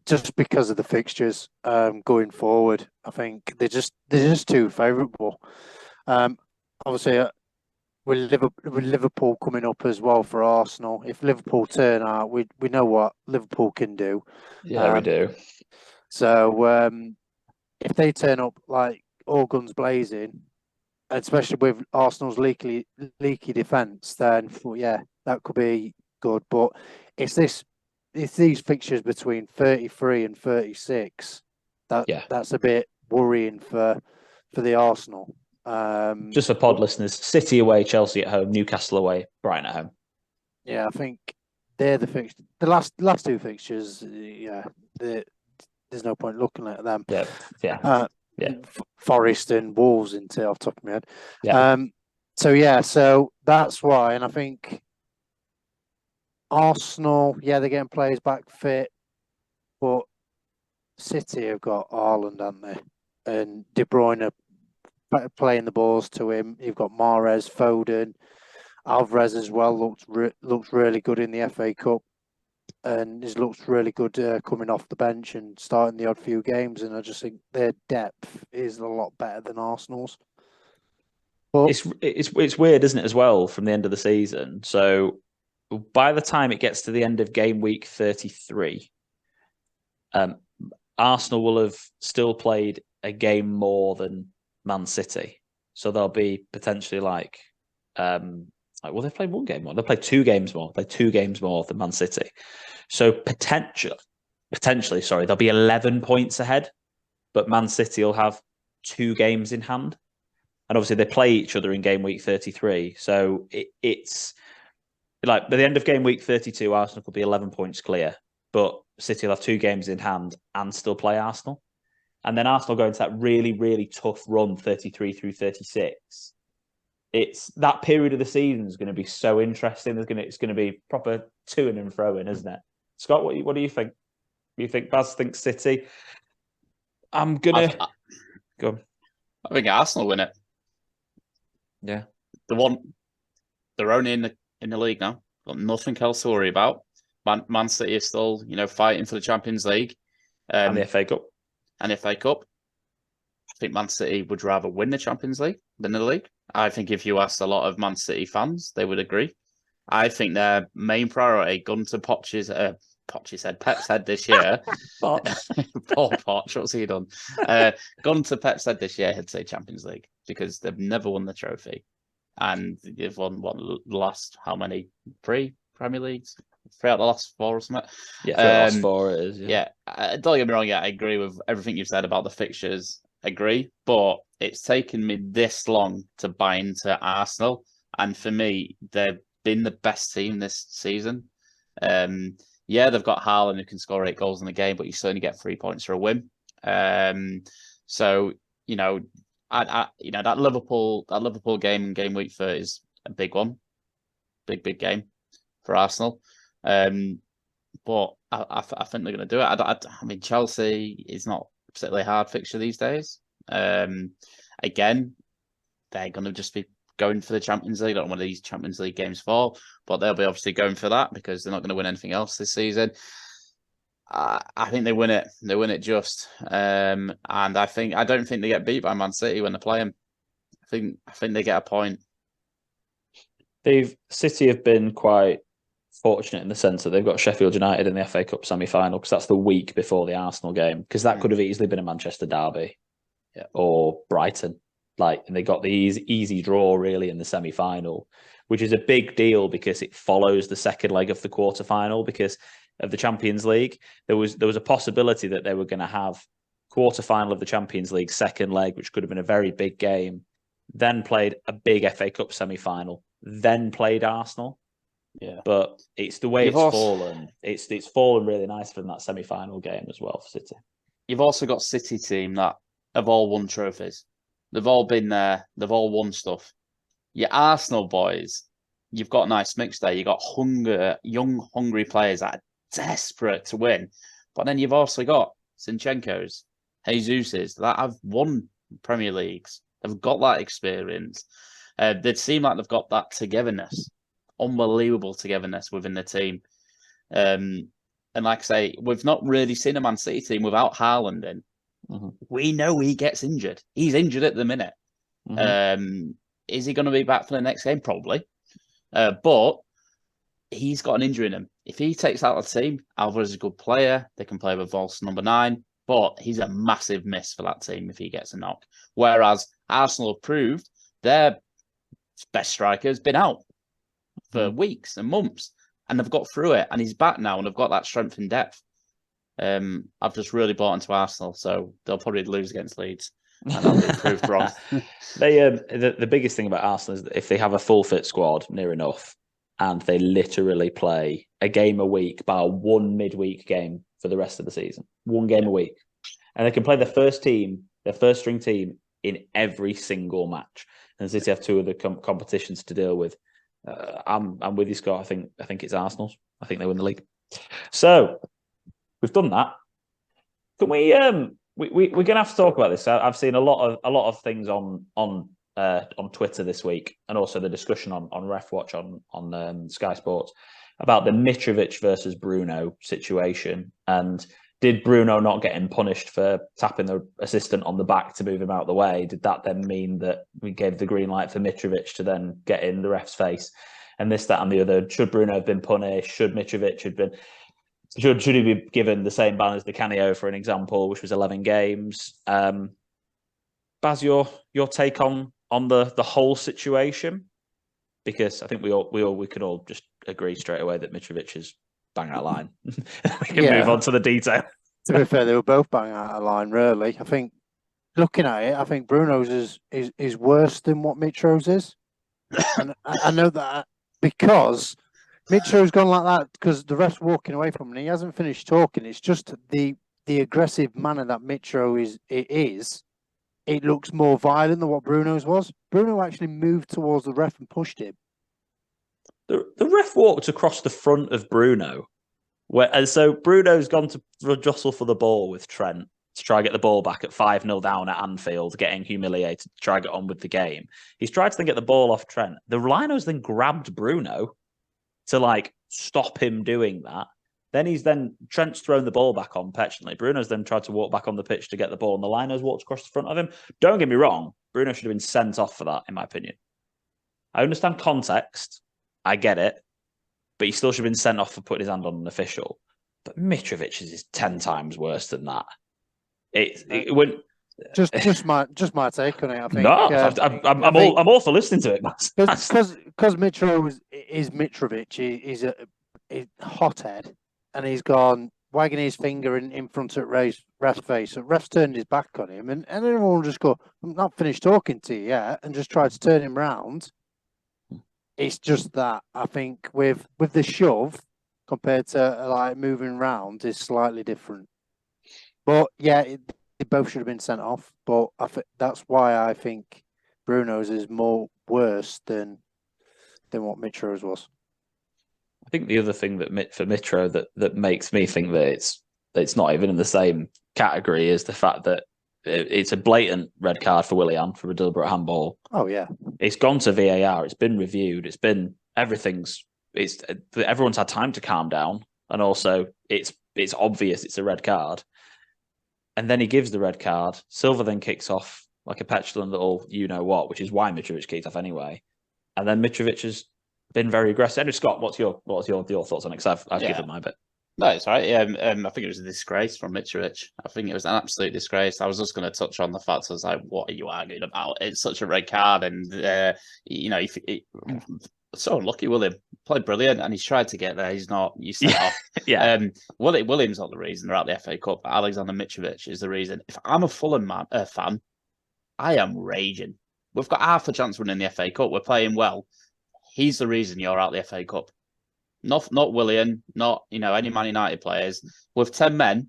Just because of the fixtures going forward, I think they're just too favourable. Obviously, with Liverpool coming up as well for Arsenal, if Liverpool turn out, we know what Liverpool can do. Yeah, we do. So if they turn up like all guns blazing, especially with Arsenal's leaky defence, then yeah, that could be good. But it's these fixtures between 33 and 36 that's a bit worrying for the Arsenal. Just for pod listeners, City away, Chelsea at home, Newcastle away, Brighton at home. Yeah, I think they're the fixtures. The last 2 fixtures, yeah, there's no point looking at them. Yeah. Yeah. Forest and Wolves into off the top of my head. Yeah. So that's why, and I think Arsenal, they're getting players back fit, but City have got Haaland, haven't they? And De Bruyne playing the balls to him. You've got Mahrez, Foden, Alvarez as well. Looks really good in the FA Cup, and he looks really good coming off the bench and starting the odd few games. And I just think their depth is a lot better than Arsenal's. But it's weird, isn't it, as well, from the end of the season? So by the time it gets to the end of game week 33, Arsenal will have still played a game more than Man City. So they'll be potentially they've played one game more. They'll play 2 games more. Play 2 games more than Man City. So potentially, they'll be 11 points ahead, but Man City will have 2 games in hand. And obviously they play each other in game week 33. So it's like by the end of game week 32, Arsenal could be 11 points clear, but City will have 2 games in hand and still play Arsenal. And then Arsenal go into that really, really tough run, 33 through 36. It's that period of the season is going to be so interesting. It's going to be proper to-ing and fro-ing, isn't it? Scott, what do you think? You think Baz thinks City? I'm gonna go. I think Arsenal win it. Yeah, they're only in the league now. Got nothing else to worry about. Man City is still, fighting for the Champions League and the FA Cup. I think Man City would rather win the Champions League than the league. I think if you asked a lot of Man City fans, they would agree. I think their main priority, gun to Pep's head this year. Poor Poch, what's he done? Gun to Pep's head this year, he'd say Champions League because they've never won the trophy. And they've won the last, how many? 3 Premier Leagues? 3 out of the last 4 or something? Yeah, 3 out of the last 4 it is. Yeah, don't get me wrong, I agree with everything you've said about the fixtures. Agree, but it's taken me this long to buy into Arsenal. And for me, they've been the best team this season. They've got Haaland who can score 8 goals in the game, but you still only get 3 points for a win. That Liverpool game in game week 30 is a big one, big game for Arsenal. But I think they're going to do it. I mean, Chelsea is not particularly hard fixture these days. Again, they're going to just be going for the Champions League. I don't know what these Champions League games for, but they'll be obviously going for that because they're not going to win anything else this season. I think they win it. They win it just. And I don't think they get beat by Man City when they play them. I think they get a point. City have been quite fortunate in the sense that they've got Sheffield United in the FA Cup semi-final because that's the week before the Arsenal game, because that could have easily been a Manchester derby or Brighton. And they got the easy draw really in the semi-final, which is a big deal because it follows the second leg of the quarter-final because of the Champions League. There was a possibility that they were going to have quarter-final of the Champions League second leg, which could have been a very big game, then played a big FA Cup semi-final, then played Arsenal. Yeah, but it's the way fallen. It's fallen really nice from that semi-final game as well for City. You've also got City team that have all won trophies. They've all been there. They've all won stuff. Your Arsenal boys, you've got a nice mix there. You've got young, hungry players that are desperate to win. But then you've also got Zinchenko's, Jesus's that have won Premier Leagues. They've got that experience. They seem like they've got that togetherness. Unbelievable togetherness within the team. And like I say, we've not really seen a Man City team without Haaland in. Mm-hmm. We know he gets injured. He's injured at the minute. Mm-hmm. Is he going to be back for the next game? Probably. But he's got an injury in him. If he takes out the team, Alvarez is a good player. They can play with false number 9. But he's a massive miss for that team if he gets a knock. Whereas Arsenal have proved their best striker has been out for weeks and months, and they've got through it, and he's back now, and they've got that strength and depth. I've just really bought into Arsenal, so they'll probably lose against Leeds, and I'll be proved wrong. The biggest thing about Arsenal is that if they have a full fit squad near enough, and they literally play a game a week, bar one midweek game for the rest of the season, one game a week, and they can play the first team They're first string team in every single match, and City have two other competitions to deal with. I'm with you, Scott. I think it's Arsenal. I think they win the league. So we've done that. Can we? We're gonna have to talk about this. I've seen a lot of things on Twitter this week, and also the discussion on Ref Watch on Sky Sports about the Mitrovic versus Bruno situation, and did Bruno not get him punished for tapping the assistant on the back to move him out of the way? Did that then mean that we gave the green light for Mitrovic to then get in the ref's face? And this, that, and the other. Should Bruno have been punished? Should Mitrovic have been? Should he be given the same ban as Di Canio, for an example, which was 11 games? Baz, your take on the whole situation? Because I think we could all just agree straight away that Mitrovic is bang out of line. We can move on to the detail. To be fair, they were both bang out of line, really. I think looking at it, I think Bruno's is worse than what Mitro's is. And I know that because Mitro's gone like that because the ref's walking away from him and he hasn't finished talking. It's just the aggressive manner that Mitro is. It looks more violent than what Bruno's was. Bruno actually moved towards the ref and pushed him. The ref walked across the front of Bruno, and so Bruno's gone to jostle for the ball with Trent to try and get the ball back at 5-0 down at Anfield, getting humiliated to try and get on with the game. He's tried to then get the ball off Trent. The Rhinos then grabbed Bruno to stop him doing that. Then Trent's thrown the ball back on petulantly. Bruno's then tried to walk back on the pitch to get the ball, and the Linos walked across the front of him. Don't get me wrong, Bruno should have been sent off for that, in my opinion. I understand context. I get it. But he still should have been sent off for putting his hand on an official. But Mitrovic is 10 times worse than that. It went... Just my take on it. I think. No, I'm all for listening to it. Because Mitro is Mitrovic. He's a hothead, and he's gone wagging his finger in front of ref's face. So ref's turned his back on him, and everyone will just go, "I'm not finished talking to you yet," and just try to turn him round. It's just that I think with the shove compared to moving round is slightly different. But yeah, they both should have been sent off. But that's why I think Bruno's is more worse than what Mitro's was. I think the other thing for Mitro that makes me think that it's not even in the same category is the fact that it's a blatant red card for Willian for a deliberate handball. Oh yeah, it's gone to VAR. It's been reviewed. It's been everything's. Everyone's had time to calm down, and also it's obvious it's a red card. And then he gives the red card. Silva then kicks off like a petulant little you-know-what, which is why Mitrovic kicked off anyway. And then Mitrovic has been very aggressive. Andrew Scott, what's your thoughts on it? Because I've given my bit. No, it's right. I think it was a disgrace from Mitrovic. I think it was an absolute disgrace. I was just going to touch on the fact I was like, what are you arguing about? It's such a red card. And, so unlucky, William. Played brilliant, and he's tried to get there. He's not. You set off. Yeah. William's not the reason they're out the FA Cup. Alexander Mitrovic is the reason. If I'm a Fulham fan, I am raging. We've got half a chance winning the FA Cup. We're playing well. He's the reason you're out the FA Cup. Not Willian, not any Man United players. With 10 men,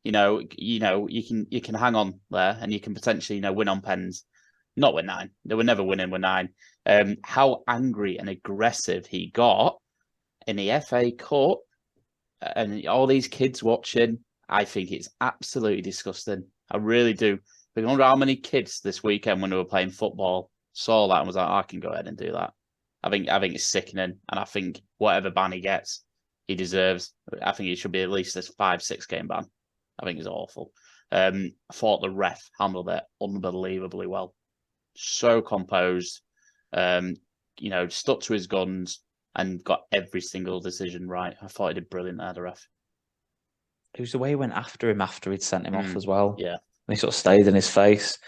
you can hang on there and you can potentially win on pens. Not with 9. They were never winning with 9. How angry and aggressive he got in the FA Cup, and all these kids watching, I think it's absolutely disgusting. I really do. I wonder how many kids this weekend when they were playing football saw that and was like, I can go ahead and do that. I think it's sickening, and I think whatever ban he gets, he deserves. I think it should be at least a 5-6 game ban. I think it's awful. I thought the ref handled it unbelievably well. So composed, stuck to his guns and got every single decision right. I thought he did brilliant there, the ref. It was the way he went after him after he'd sent him off as well. Yeah. And he sort of stayed in his face.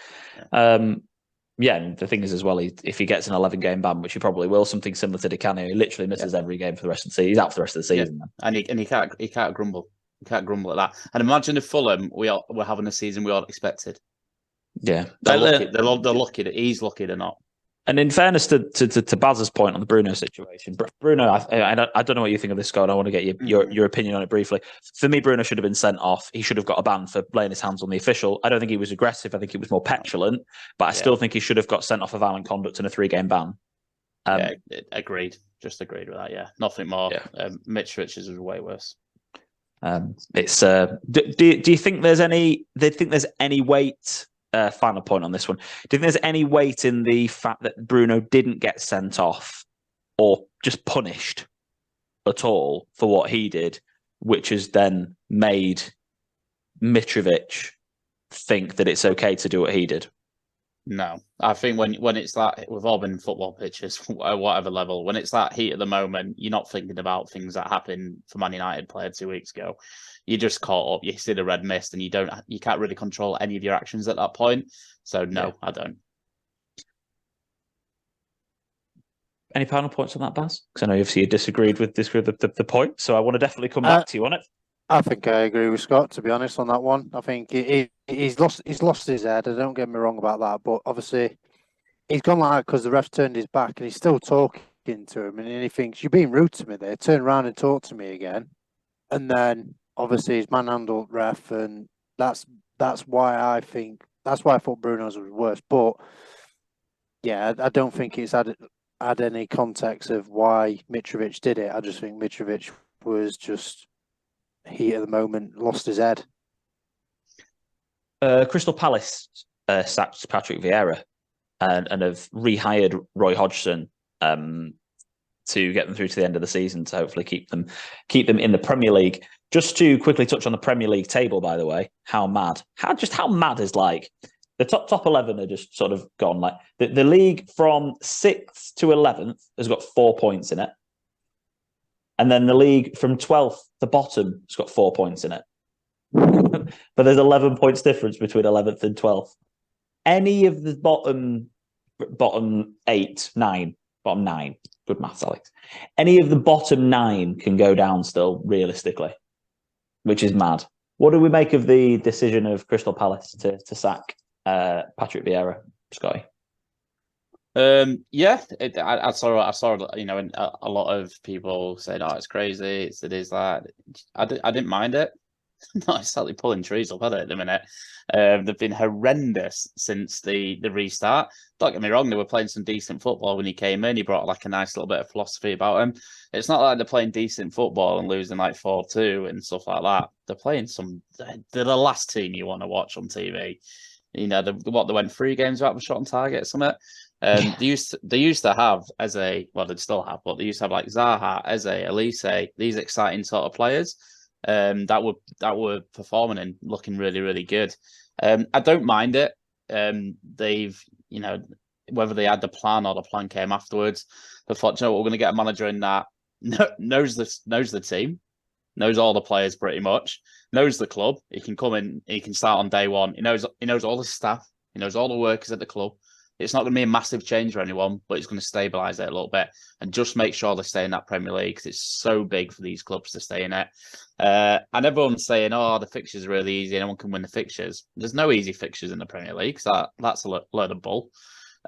Yeah. And the thing is as well, if he gets an 11-game ban, which he probably will, something similar to Di Canio, he literally misses every game for the rest of the season. He's out for the rest of the season. Yeah. And he can't grumble. He can't grumble at that. And imagine if Fulham we're having a season we all expected. Yeah. They're lucky that he's lucky they're not. And in fairness to Baz's point on the Bruno situation, Bruno, I don't know what you think of this, Scott. I want to get your opinion on it briefly. For me, Bruno should have been sent off. He should have got a ban for laying his hands on the official. I don't think he was aggressive. I think he was more petulant, but I still think he should have got sent off for violent conduct and a 3-game ban. Agreed. Just agreed with that. Yeah, nothing more. Yeah. Mitrovic is way worse. It's. Do you think there's any? Do you think there's any weight? Final point on this one. Do you think there's any weight in the fact that Bruno didn't get sent off or just punished at all for what he did, which has then made Mitrovic think that it's okay to do what he did? No, I think when it's that, we've all been football pitches at whatever level. When it's that heat at the moment, you're not thinking about things that happened for Man United player 2 weeks ago. You just caught up. You see the red mist, and you can't really control any of your actions at that point. So no, I don't. Any final points on that, Baz? Because I know obviously you disagreed with the point, so I want to definitely come back to you on it. I think I agree with Scott, to be honest, on that one. I think he's lost his head. Don't get me wrong about that, but obviously he's gone like that because the ref turned his back, and he's still talking to him, and he thinks, you're being rude to me there. Turn around and talk to me again, and then obviously he's manhandled ref, and that's why I thought Bruno's was worse. But yeah, I don't think it's had any context of why Mitrovic did it. I just think Mitrovic was just heat at the moment, lost his head. Crystal Palace sacked Patrick Viera and have rehired Roy Hodgson to get them through to the end of the season to hopefully keep them in the Premier League. Just to quickly touch on the Premier League table, by the way, how mad is like the top 11 are just sort of gone. Like the league from 6th to 11th has got 4 points in it. And then the league from 12th to bottom has got 4 points in it. But there's 11 points difference between 11th and 12th. Any of the bottom 9, good maths, Alex. Any of the bottom 9 can go down still, realistically, which is mad. What do we make of the decision of Crystal Palace to sack Patrick Viera, Scotty? I saw a lot of people saying, "Oh, it's crazy. It is that." I didn't mind it. Not exactly pulling trees up, are they, at the minute? They've been horrendous since the restart. Don't get me wrong, they were playing some decent football when he came in. He brought like a nice little bit of philosophy about him. It's not like they're playing decent football and losing like 4-2 and stuff like that. They're playing they're the last team you want to watch on TV. You know, they went 3 games without a shot on target or something. They used to have they still have, but they used to have like Zaha, Eze, Elise, these exciting sort of players that were performing and looking really, really good. I don't mind it. They've, whether they had the plan or the plan came afterwards, they thought, we're going to get a manager in that knows the team, knows all the players pretty much, knows the club. He can come in, he can start on day one. He knows all the staff, he knows all the workers at the club. It's not going to be a massive change for anyone, but it's going to stabilise it a little bit and just make sure they stay in that Premier League because it's so big for these clubs to stay in it. And everyone's saying, the fixtures are really easy. Anyone can win the fixtures. There's no easy fixtures in the Premier League. So that's a load of bull.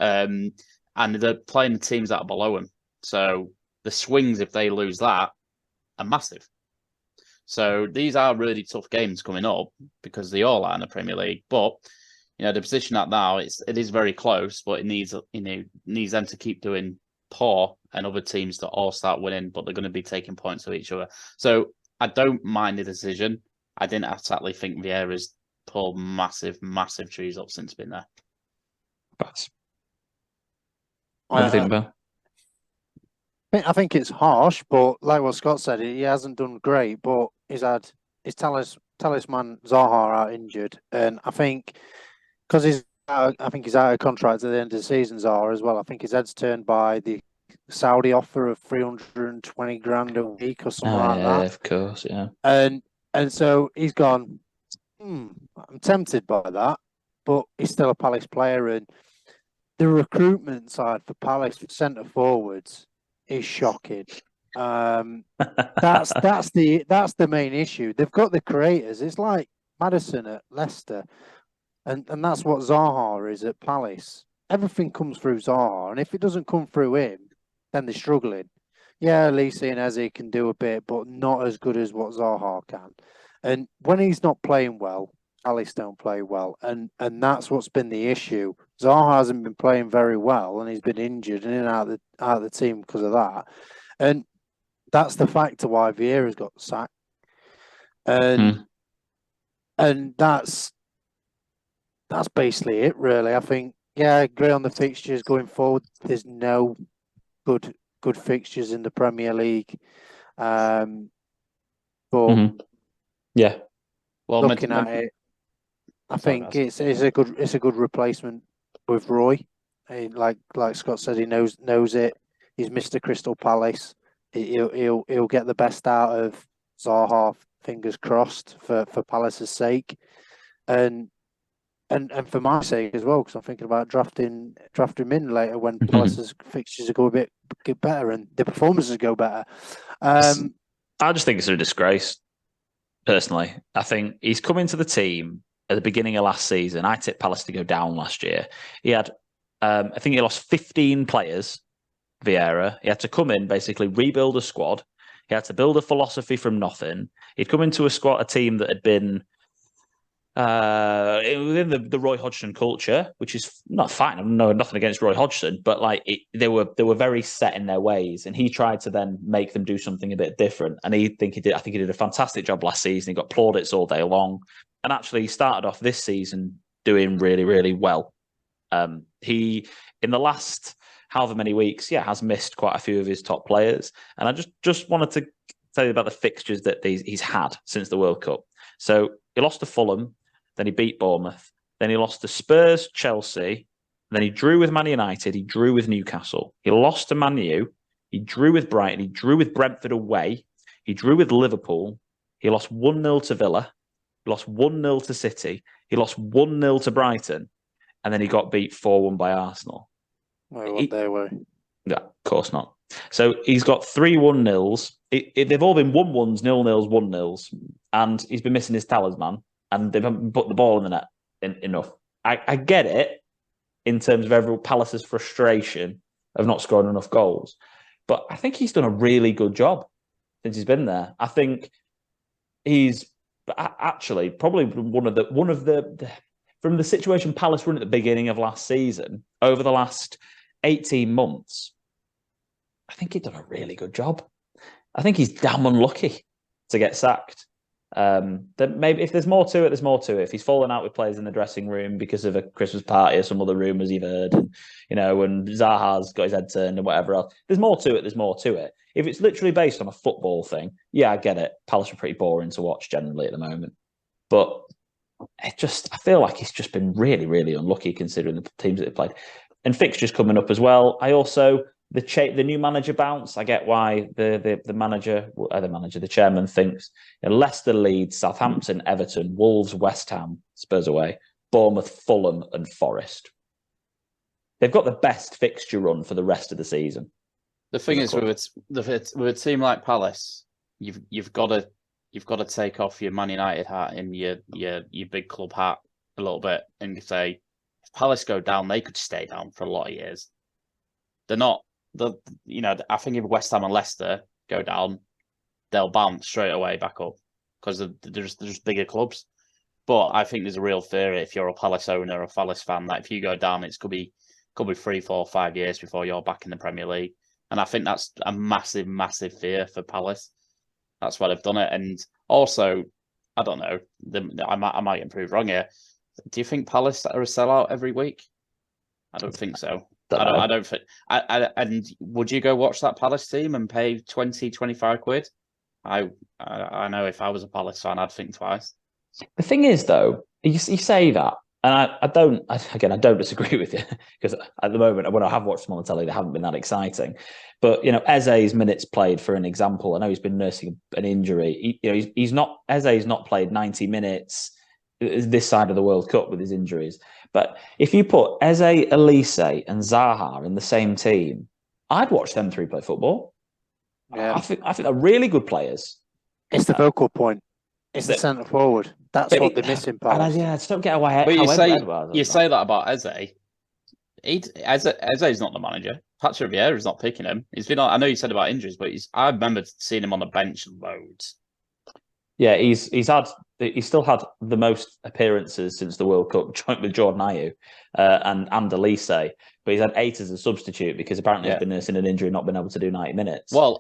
And they're playing the teams that are below them. So the swings, if they lose that, are massive. So these are really tough games coming up because they all are in the Premier League. But the position at now, it is very close, but it needs them to keep doing poor and other teams to all start winning, but they're going to be taking points of each other. So I don't mind the decision. I didn't exactly think Vieira's pulled massive, massive trees up since being there. What do you think, Bill? I think it's harsh, but like what Scott said, he hasn't done great, but he's had his talisman Zaha out injured, and I think because he's out of contract at the end of the season, Zaha as well. I think his head's turned by the Saudi offer of 320 grand a week or something like that. Of course, yeah. And so he's gone, I'm tempted by that, but he's still a Palace player, and the recruitment side for Palace for centre forwards is shocking. That's the main issue. They've got the creators. It's like Maddison at Leicester. And that's what Zaha is at Palace. everything comes through Zaha, and if it doesn't come through him, then they're struggling. Yeah, Lisi and Eze can do a bit, but not as good as what Zaha can. And when he's not playing well, Alice don't play well, and that's what's been the issue. Zaha hasn't been playing very well, and he's been injured and in and out of the team because of that. And that's the factor why Viera's got sacked. And that's basically it, really. I think, yeah, I agree on the fixtures going forward. There's no good fixtures in the Premier League. But yeah, well, looking at it, I think it's a good replacement with Roy. Like Scott said, he knows it. He's Mr. Crystal Palace. He'll get the best out of Zaha. Fingers crossed for Palace's sake, and for my sake as well, because I'm thinking about drafting him in later when Palace's fixtures go get better and the performances go better. I just think it's a disgrace. Personally, I think he's come into the team at the beginning of last season. I tipped Palace to go down last year. He had, I think he lost 15 players, Viera. He had to come in, basically rebuild a squad. He had to build a philosophy from nothing. He'd come into a team that had been within the Roy Hodgson culture, which is not fine. I know nothing against Roy Hodgson, but they were very set in their ways, and he tried to then make them do something a bit different. And I think he did a fantastic job last season. He got plaudits all day long, and actually he started off this season doing really, really well. He in the last however many weeks, has missed quite a few of his top players, and I just wanted to tell you about the fixtures that he's had since the World Cup. So he lost to Fulham. Then he beat Bournemouth. Then he lost to Spurs, Chelsea. Then he drew with Man United. He drew with Newcastle. He lost to Man U. He drew with Brighton. He drew with Brentford away. He drew with Liverpool. He lost 1-0 to Villa. He lost 1-0 to City. He lost 1-0 to Brighton. And then he got beat 4-1 by Arsenal. Well, what they were. Yeah, of course not. So he's got 3 1-0s. They've all been 1-1s, 0-0s, 1-0s. And he's been missing his talisman. And they haven't put the ball in the net enough. I get it in terms of every Palace's frustration of not scoring enough goals, but I think he's done a really good job since he's been there. I think he's actually probably one of the from the situation Palace were in at the beginning of last season over the last 18 months. I think he's done a really good job. I think he's damn unlucky to get sacked. That maybe if there's more to it, there's more to it. If he's fallen out with players in the dressing room because of a Christmas party or some other rumours you've heard, and when Zaha's got his head turned and whatever else, there's more to it. There's more to it. If it's literally based on a football thing, I get it. Palace are pretty boring to watch generally at the moment, but I feel like he's just been really, really unlucky considering the teams that they've played, and fixtures coming up as well. I also. The new manager bounce. I get why the chairman thinks Leicester, Leeds, Southampton, Everton, Wolves, West Ham, Spurs away, Bournemouth, Fulham, and Forest. They've got the best fixture run for the rest of the season. The thing is, with a team like Palace, you've got to take off your Man United hat and your big club hat a little bit and say, if Palace go down, they could stay down for a lot of years. They're not. I think if West Ham and Leicester go down, they'll bounce straight away back up because they're just bigger clubs. But I think there's a real fear if you're a Palace owner or a Palace fan that if you go down, it could be 3, 4, 5 years before you're back in the Premier League. And I think that's a massive, massive fear for Palace. That's why they've done it. And also, I don't know, I might improve wrong here. Do you think Palace are a sellout every week? I don't think so. I don't think. And would you go watch that Palace team and pay 20, 25 quid? I know if I was a Palace fan, I'd think twice. The thing is, though, you say that, and I don't disagree with you because at the moment, when I have watched them on the telly, they haven't been that exciting. But Eze's minutes played, for an example, I know he's been nursing an injury. He's not played 90 minutes this side of the World Cup with his injuries. But if you put Eze, Elise, and Zaha in the same team, I'd watch them three play football. Yeah. I think they're really good players. It's the focal point. It's the centre forward. That's what they're missing. I just don't get why. But you say that about Eze. Eze's not the manager. Patrick Viera is not picking him. He's been. I know you said about injuries, but I remember seeing him on the bench loads. Yeah, he's still had the most appearances since the World Cup, joint with Jordan Ayew and Elise, but he's had 8 as a substitute because apparently he's been nursing an injury and not been able to do 90 minutes. Well,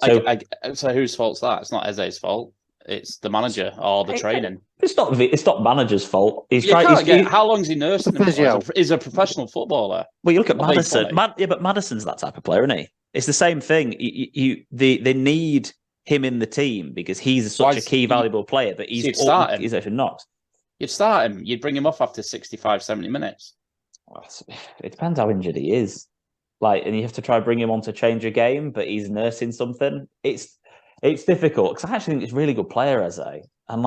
so whose fault's that? It's not Eze's fault. It's the manager or the training. It's not manager's fault. How long is he nursing him for? He's a professional footballer. Well, you look at Maddison. But Maddison's that type of player, isn't he? It's the same thing. They need him in the team because he's such a key, valuable player, but he's actually not. You'd start him. You'd bring him off after 65, 70 minutes. Well, it depends how injured he is. And you have to try and bring him on to change a game, but he's nursing something. It's difficult because I actually think he's a really good player, Eze. And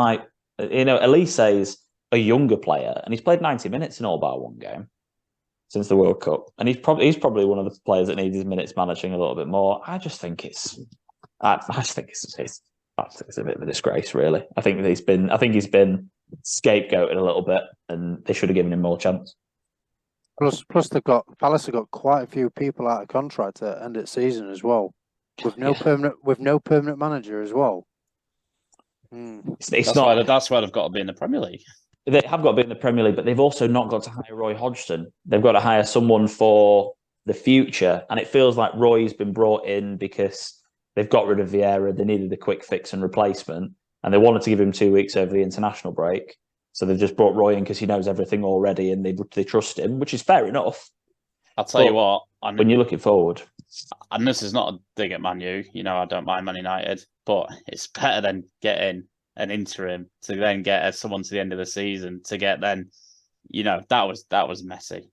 Elise is a younger player, and he's played 90 minutes in all bar one game since the World Cup, and he's probably one of the players that needs his minutes managing a little bit more. I just think it's a bit of a disgrace, really. I think he's been scapegoated a little bit, and they should have given him more chance. Plus, Palace have got quite a few people out of contract at end of season as well, with no permanent manager as well. That's why they've got to be in the Premier League. They have got to be in the Premier League, but they've also not got to hire Roy Hodgson. They've got to hire someone for the future, and it feels like Roy's been brought in because they've got rid of Viera. They needed a quick fix and replacement, and they wanted to give him 2 weeks over the international break. So they've just brought Roy in because he knows everything already, and they trust him, which is fair enough. I'll tell you what. When you're looking forward, and this is not a dig at Man U, I don't mind Man United, but it's better than getting an interim to then get someone to the end of the season to get then, that was messy.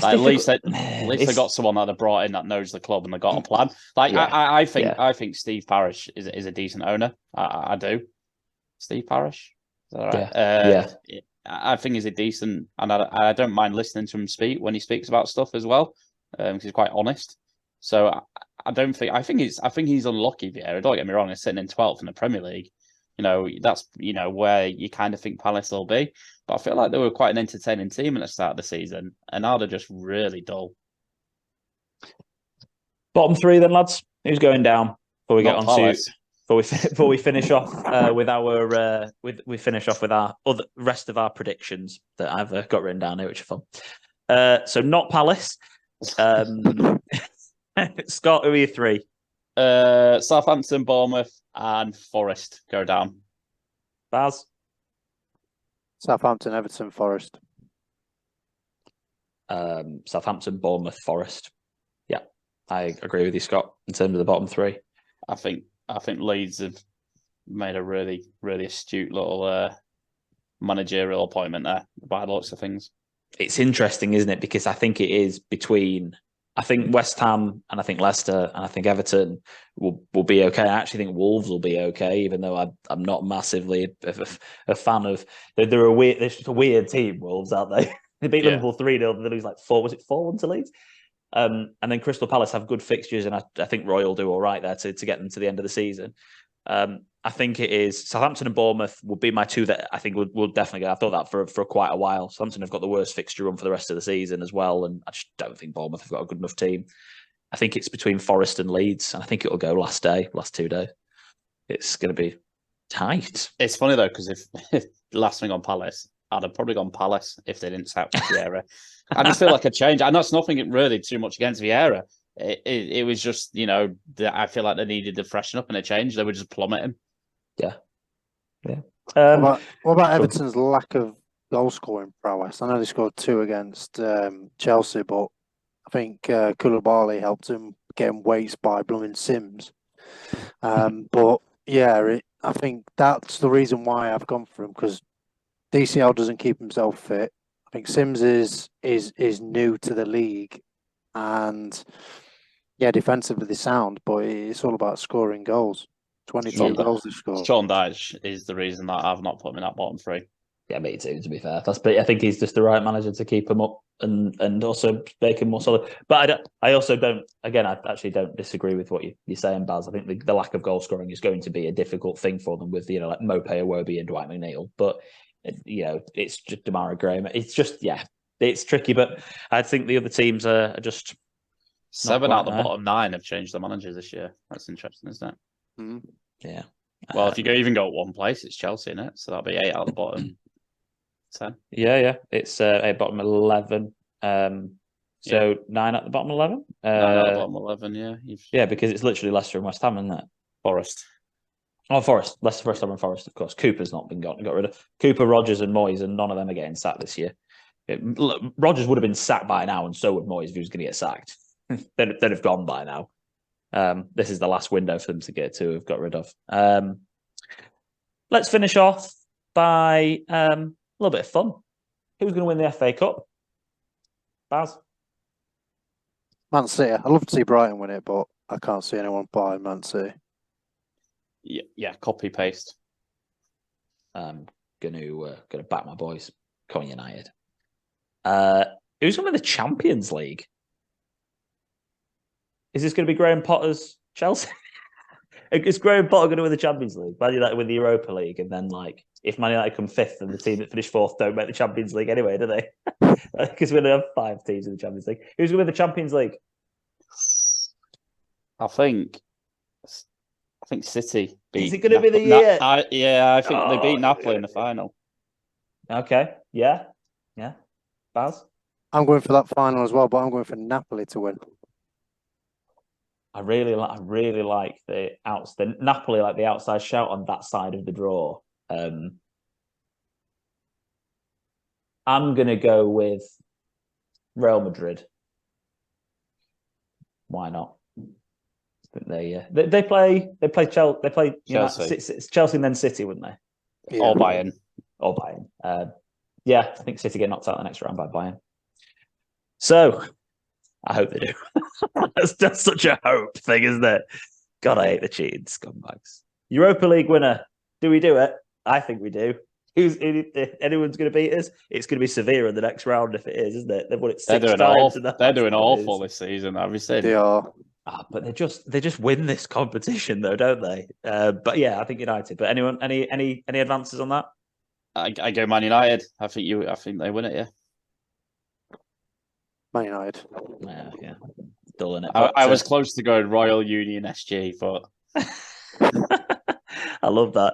At least they got someone that they brought in that knows the club and they got a plan. I think Steve Parish is a decent owner. I do. Steve Parish, is that right? I think he's a decent, and I don't mind listening to him speak when he speaks about stuff as well, because he's quite honest. So I think he's unlucky. Viera, don't get me wrong, he's sitting in 12th in the Premier League. That's where you kind of think Palace will be. But I feel like they were quite an entertaining team at the start of the season, and now they're just really dull. Bottom 3 then, lads. Who's going down before we get on to? Before we finish off with our other rest of our predictions that I've got written down here, which are fun. So not Palace. Scott, who are your 3? Southampton, Bournemouth, and Forest go down. Baz? Southampton, Everton, Forest. Southampton, Bournemouth, Forest. Yeah, I agree with you, Scott, in terms of the bottom 3. I think Leeds have made a really, really astute little managerial appointment there by the looks of things. It's interesting, isn't it? Because I think it is between, I think West Ham and I think Leicester and I think Everton will be okay. I actually think Wolves will be okay, even though I'm not massively a fan of. They're a weird team, Wolves, aren't they? They beat Liverpool 3-0. They lose 4-1 to Leeds. And then Crystal Palace have good fixtures, and I think Roy will do all right there to get them to the end of the season. I think it is Southampton and Bournemouth will be my 2 that I think will definitely go. I thought that for quite a while. Southampton have got the worst fixture run for the rest of the season as well, and I just don't think Bournemouth have got a good enough team. I think it's between Forest and Leeds, and I think it'll go last 2 days. It's going to be tight. It's funny though, because if last thing on Palace, I'd have probably gone Palace if they didn't sack Viera. I just feel like a change. And that's nothing really too much against Viera. It was just, I feel like they needed to freshen up and a change. They were just plummeting. Yeah. What about Everton's lack of goal scoring prowess? I know they scored 2 against Chelsea, but I think Koulibaly helped him get him weights by blooming Sims. But yeah, I think that's the reason why I've gone for him, because DCL doesn't keep himself fit. I think Sims is new to the league, and defensively sound, but it's all about scoring goals. 22 goals they scored. Sean Dyche is the reason that I've not put him in that bottom 3. Yeah, me too, to be fair. I think he's just the right manager to keep him up and also make him more solid. But I actually don't disagree with what you're saying, Baz. I think the lack of goal scoring is going to be a difficult thing for them with, like Mope Iwobi and Dwight McNeil. But, it's just Damara Graham. It's just, it's tricky, but I think the other teams are just 7 out of the there. bottom 9 have changed their managers this year. That's interesting, isn't it? Mm. Yeah. Well, if you even go at one place, it's Chelsea, innit? So that'll be 8 out of the bottom 10. Yeah. It's a bottom 11. So 9 at the bottom 11? 9 out of the bottom 11, yeah. Yeah, because it's literally Leicester and West Ham, isn't it? Forest. Oh, Forest. Leicester, West Ham and Forest, of course. Cooper's not been got rid of. Cooper, Rodgers and Moyes, and none of them are getting sacked this year. Rodgers would have been sacked by now, and so would Moyes if he was going to get sacked. They'd have gone by now. This is the last window for them to have got rid of. Let's finish off by a little bit of fun. Who's going to win the FA Cup? Baz? Man City. I'd love to see Brighton win it, but I can't see anyone buying Man City. Yeah, copy paste. I'm gonna back my boys. Come United. Who's going to win the Champions League? Is this going to be Graham Potter's Chelsea? Is Graham Potter going to win the Champions League? Man United win the Europa League, and then if Man United come 5th and the team that finished 4th don't make the Champions League anyway, do they? Because we're going to have 5 teams in the Champions League. Who's going to win the Champions League? I think City beat. Is it going to be the year? I think they beat Napoli in the final. Okay, yeah. Baz? I'm going for that final as well, but I'm going for Napoli to win. I really like the Napoli, like the outside shout on that side of the draw. I'm gonna go with Real Madrid. Why not? I think they play Chelsea. It's Chelsea and then City, wouldn't they? Yeah. Or Bayern. Yeah, I think City get knocked out the next round by Bayern. So I hope they do. That's just such a hope thing, isn't it? God, I hate the cheating scumbags. Europa League winner. Do we do it? I think we do. If anyone's going to beat us, it's going to be Sevilla in the next round if it is, isn't it? They've won it 6 times. They're doing awful this season, have you seen? They are. But they just win this competition though, don't they? But yeah, I think United. But anyone, any advances on that? I go Man United. I think they win it. Yeah. Man United. Yeah. Dull in it. I was close to going Royal Union SG, but I love that.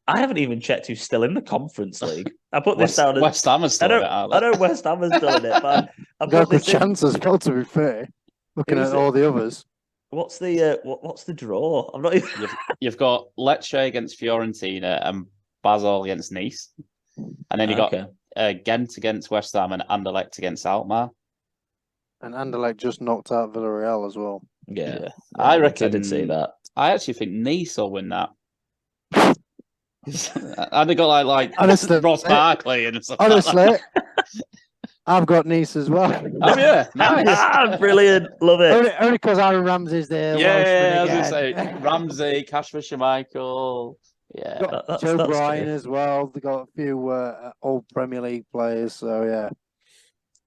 I haven't even checked who's still in the Conference League. I put this down as West Ham is still in it. I know West Ham is still in it, but I got good chances, well, to be fair. Looking at all the others. What's the draw? I'm not even... You've got Lecce against Fiorentina and Basel against Nice. And then you've got Ghent against West Ham and Anderlecht against Alkmaar. And Anderlecht just knocked out Villarreal as well. Yeah. I reckon. I did see that. I actually think Nice will win that. And they got like honestly, Ross Barkley and stuff. Honestly, like I've got Nice as well. Oh yeah, nice, brilliant, love it. Only because Aaron Ramsey's there. Yeah, I was going to say Ramsey, Kasper Schmeichel. Yeah, Joe Bryan as well. They got a few old Premier League players. So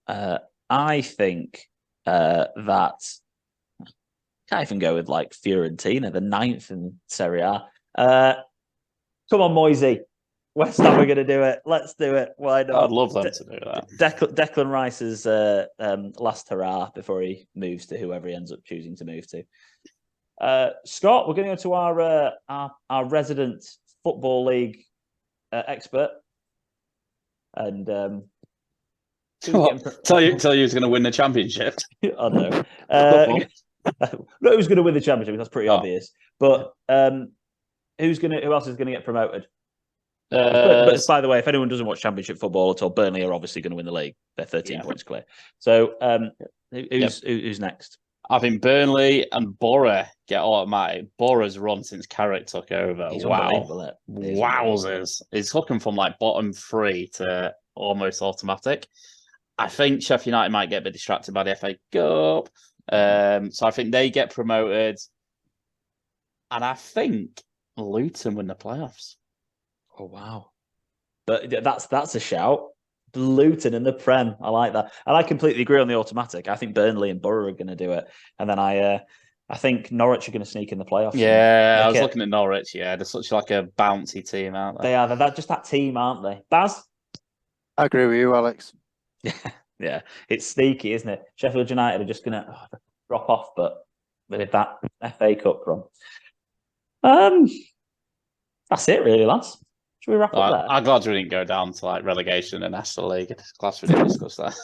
yeah, I think that can't even go with like Fiorentina, the 9th in Serie A. Come on, Moisey. West Ham are going to do it. Let's do it. Why not? I'd love them to do that. Declan Rice's last hurrah before he moves to whoever he ends up choosing to move to. Scott, we're going to go to our resident Football League expert. And tell you who's going to win the championship. I know. Not who's going to win the championship. That's pretty obvious. But who else is going to get promoted? But by the way, if anyone doesn't watch Championship football at all, Burnley are obviously going to win the league. They're 13 points clear. So who's next? I think Burnley and Borough get automatic. Borough's run since Carrick took over. Wowzers. He's hooking from like bottom 3 to almost automatic. I think Sheffield United might get a bit distracted by the FA Cup. So I think they get promoted. And I think Luton win the playoffs. Oh wow! But that's a shout. Luton in the Prem, I like that, and I completely agree on the automatic. I think Burnley and Borough are going to do it, and then I think Norwich are going to sneak in the playoffs. Yeah, I was looking at Norwich. Yeah, they're such like a bouncy team, aren't they? They are. They're just that team, aren't they? Baz, I agree with you, Alex. Yeah, it's sneaky, isn't it? Sheffield United are just going to drop off, but with that FA Cup run. That's it, really, lads. Should we wrap up there? I'm glad we didn't go down to like relegation and National League. It's glad we didn't discuss that.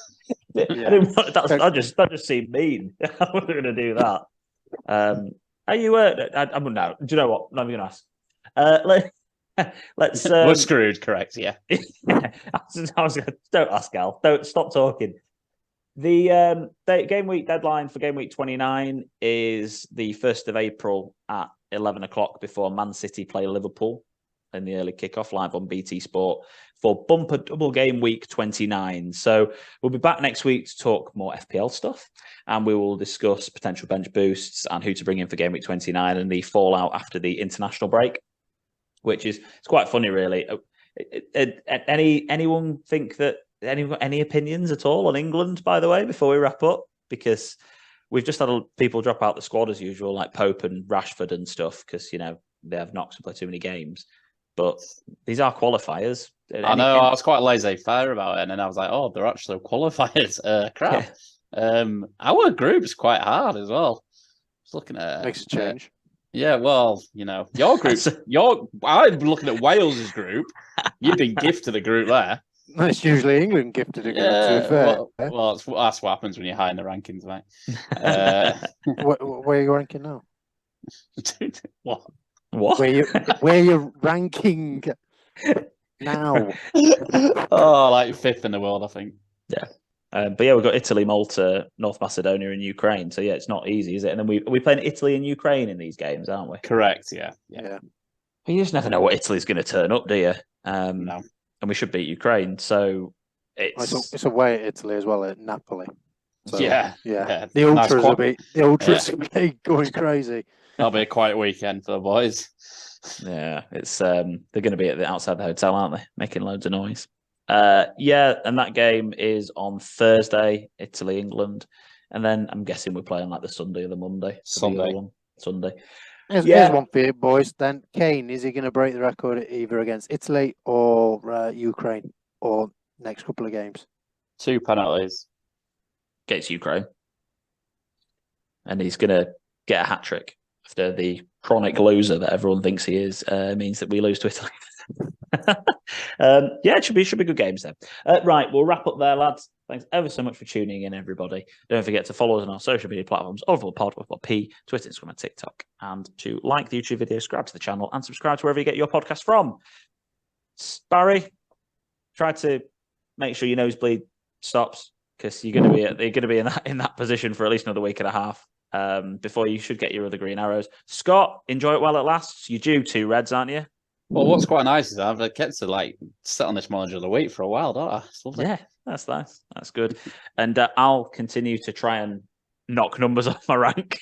I didn't want, that just seemed mean. I wasn't going to do that. Are you? I don't know. Do you know what? I'm not even going to ask. Let's. We're screwed. Correct. Yeah. Don't ask, Al. Don't stop talking. The game week deadline for game week 29 is the 1st of April at 11 o'clock before Man City play Liverpool in the early kickoff live on BT Sport for bumper double game week 29. So we'll be back next week to talk more FPL stuff, and we will discuss potential bench boosts and who to bring in for game week 29 and the fallout after the international break, which is it's quite funny, really. Anyone think that any opinions at all on England, by the way, before we wrap up? Because we've just had people drop out the squad as usual, like Pope and Rashford and stuff, because, they have knocks and play too many games. But these are qualifiers. I know, I was quite laissez-faire about it, and then I was like, oh, they're actually qualifiers. Crap. Yeah. Our group's quite hard as well. Just looking at makes a change. Yeah, well, your group. I'm looking at Wales's group. You've been gifted a group there. That's usually England gifted a group. To be fair. Well, that's what happens when you're high in the rankings, mate. Where are you ranking now? What? Where you ranking now? Oh, like 5th in the world, I think. Yeah. But yeah, we've got Italy, Malta, North Macedonia, and Ukraine. So yeah, it's not easy, is it? And then we're playing Italy and Ukraine in these games, aren't we? Correct. Yeah. You just never know what Italy's going to turn up, do you? No. And we should beat Ukraine. So it's away at Italy as well, at Napoli. So, yeah. The ultras will be going crazy. That'll be a quiet weekend for the boys. Yeah, it's they're going to be outside the hotel, aren't they? Making loads of noise. And that game is on Thursday, Italy, England. And then I'm guessing we're playing like the Sunday or the Monday. Sunday. Here's one for you, boys. Then Kane, is he going to break the record either against Italy or Ukraine or next couple of games? 2 penalties. Against Ukraine. And he's going to get a hat-trick after the chronic loser that everyone thinks he is means that we lose to Italy. It should be good games then. Right, we'll wrap up there, lads. Thanks ever so much for tuning in, everybody. Don't forget to follow us on our social media platforms, Overall Pod, P, Twitter, Instagram, and TikTok, and to like the YouTube video, subscribe to the channel, and subscribe to wherever you get your podcast from. Barry, try to make sure your nosebleed stops, because you're going to be in that position for at least another week and a half before you should get your other green arrows. Scott, enjoy it while it lasts. You're due 2 reds, aren't you? Well, what's quite nice is I've kept to sit on this manager of the week for a while, don't I? It's lovely. Yeah, that's nice. That's good. And I'll continue to try and knock numbers off my rank.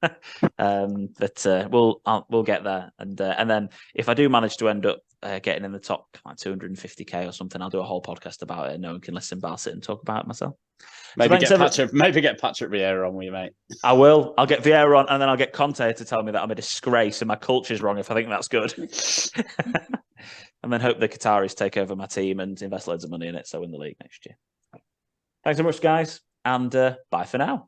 But we'll get there. And then if I do manage to end up getting in the top like 250k or something, I'll do a whole podcast about it, and no one can listen, but I'll sit and talk about it myself. Maybe get Patrick Viera on with you, mate. I will. I'll get Viera on, and then I'll get Conte to tell me that I'm a disgrace and my culture's wrong if I think that's good. And then hope the Qataris take over my team and invest loads of money in it so I win the league next year. Thanks so much, guys, and bye for now.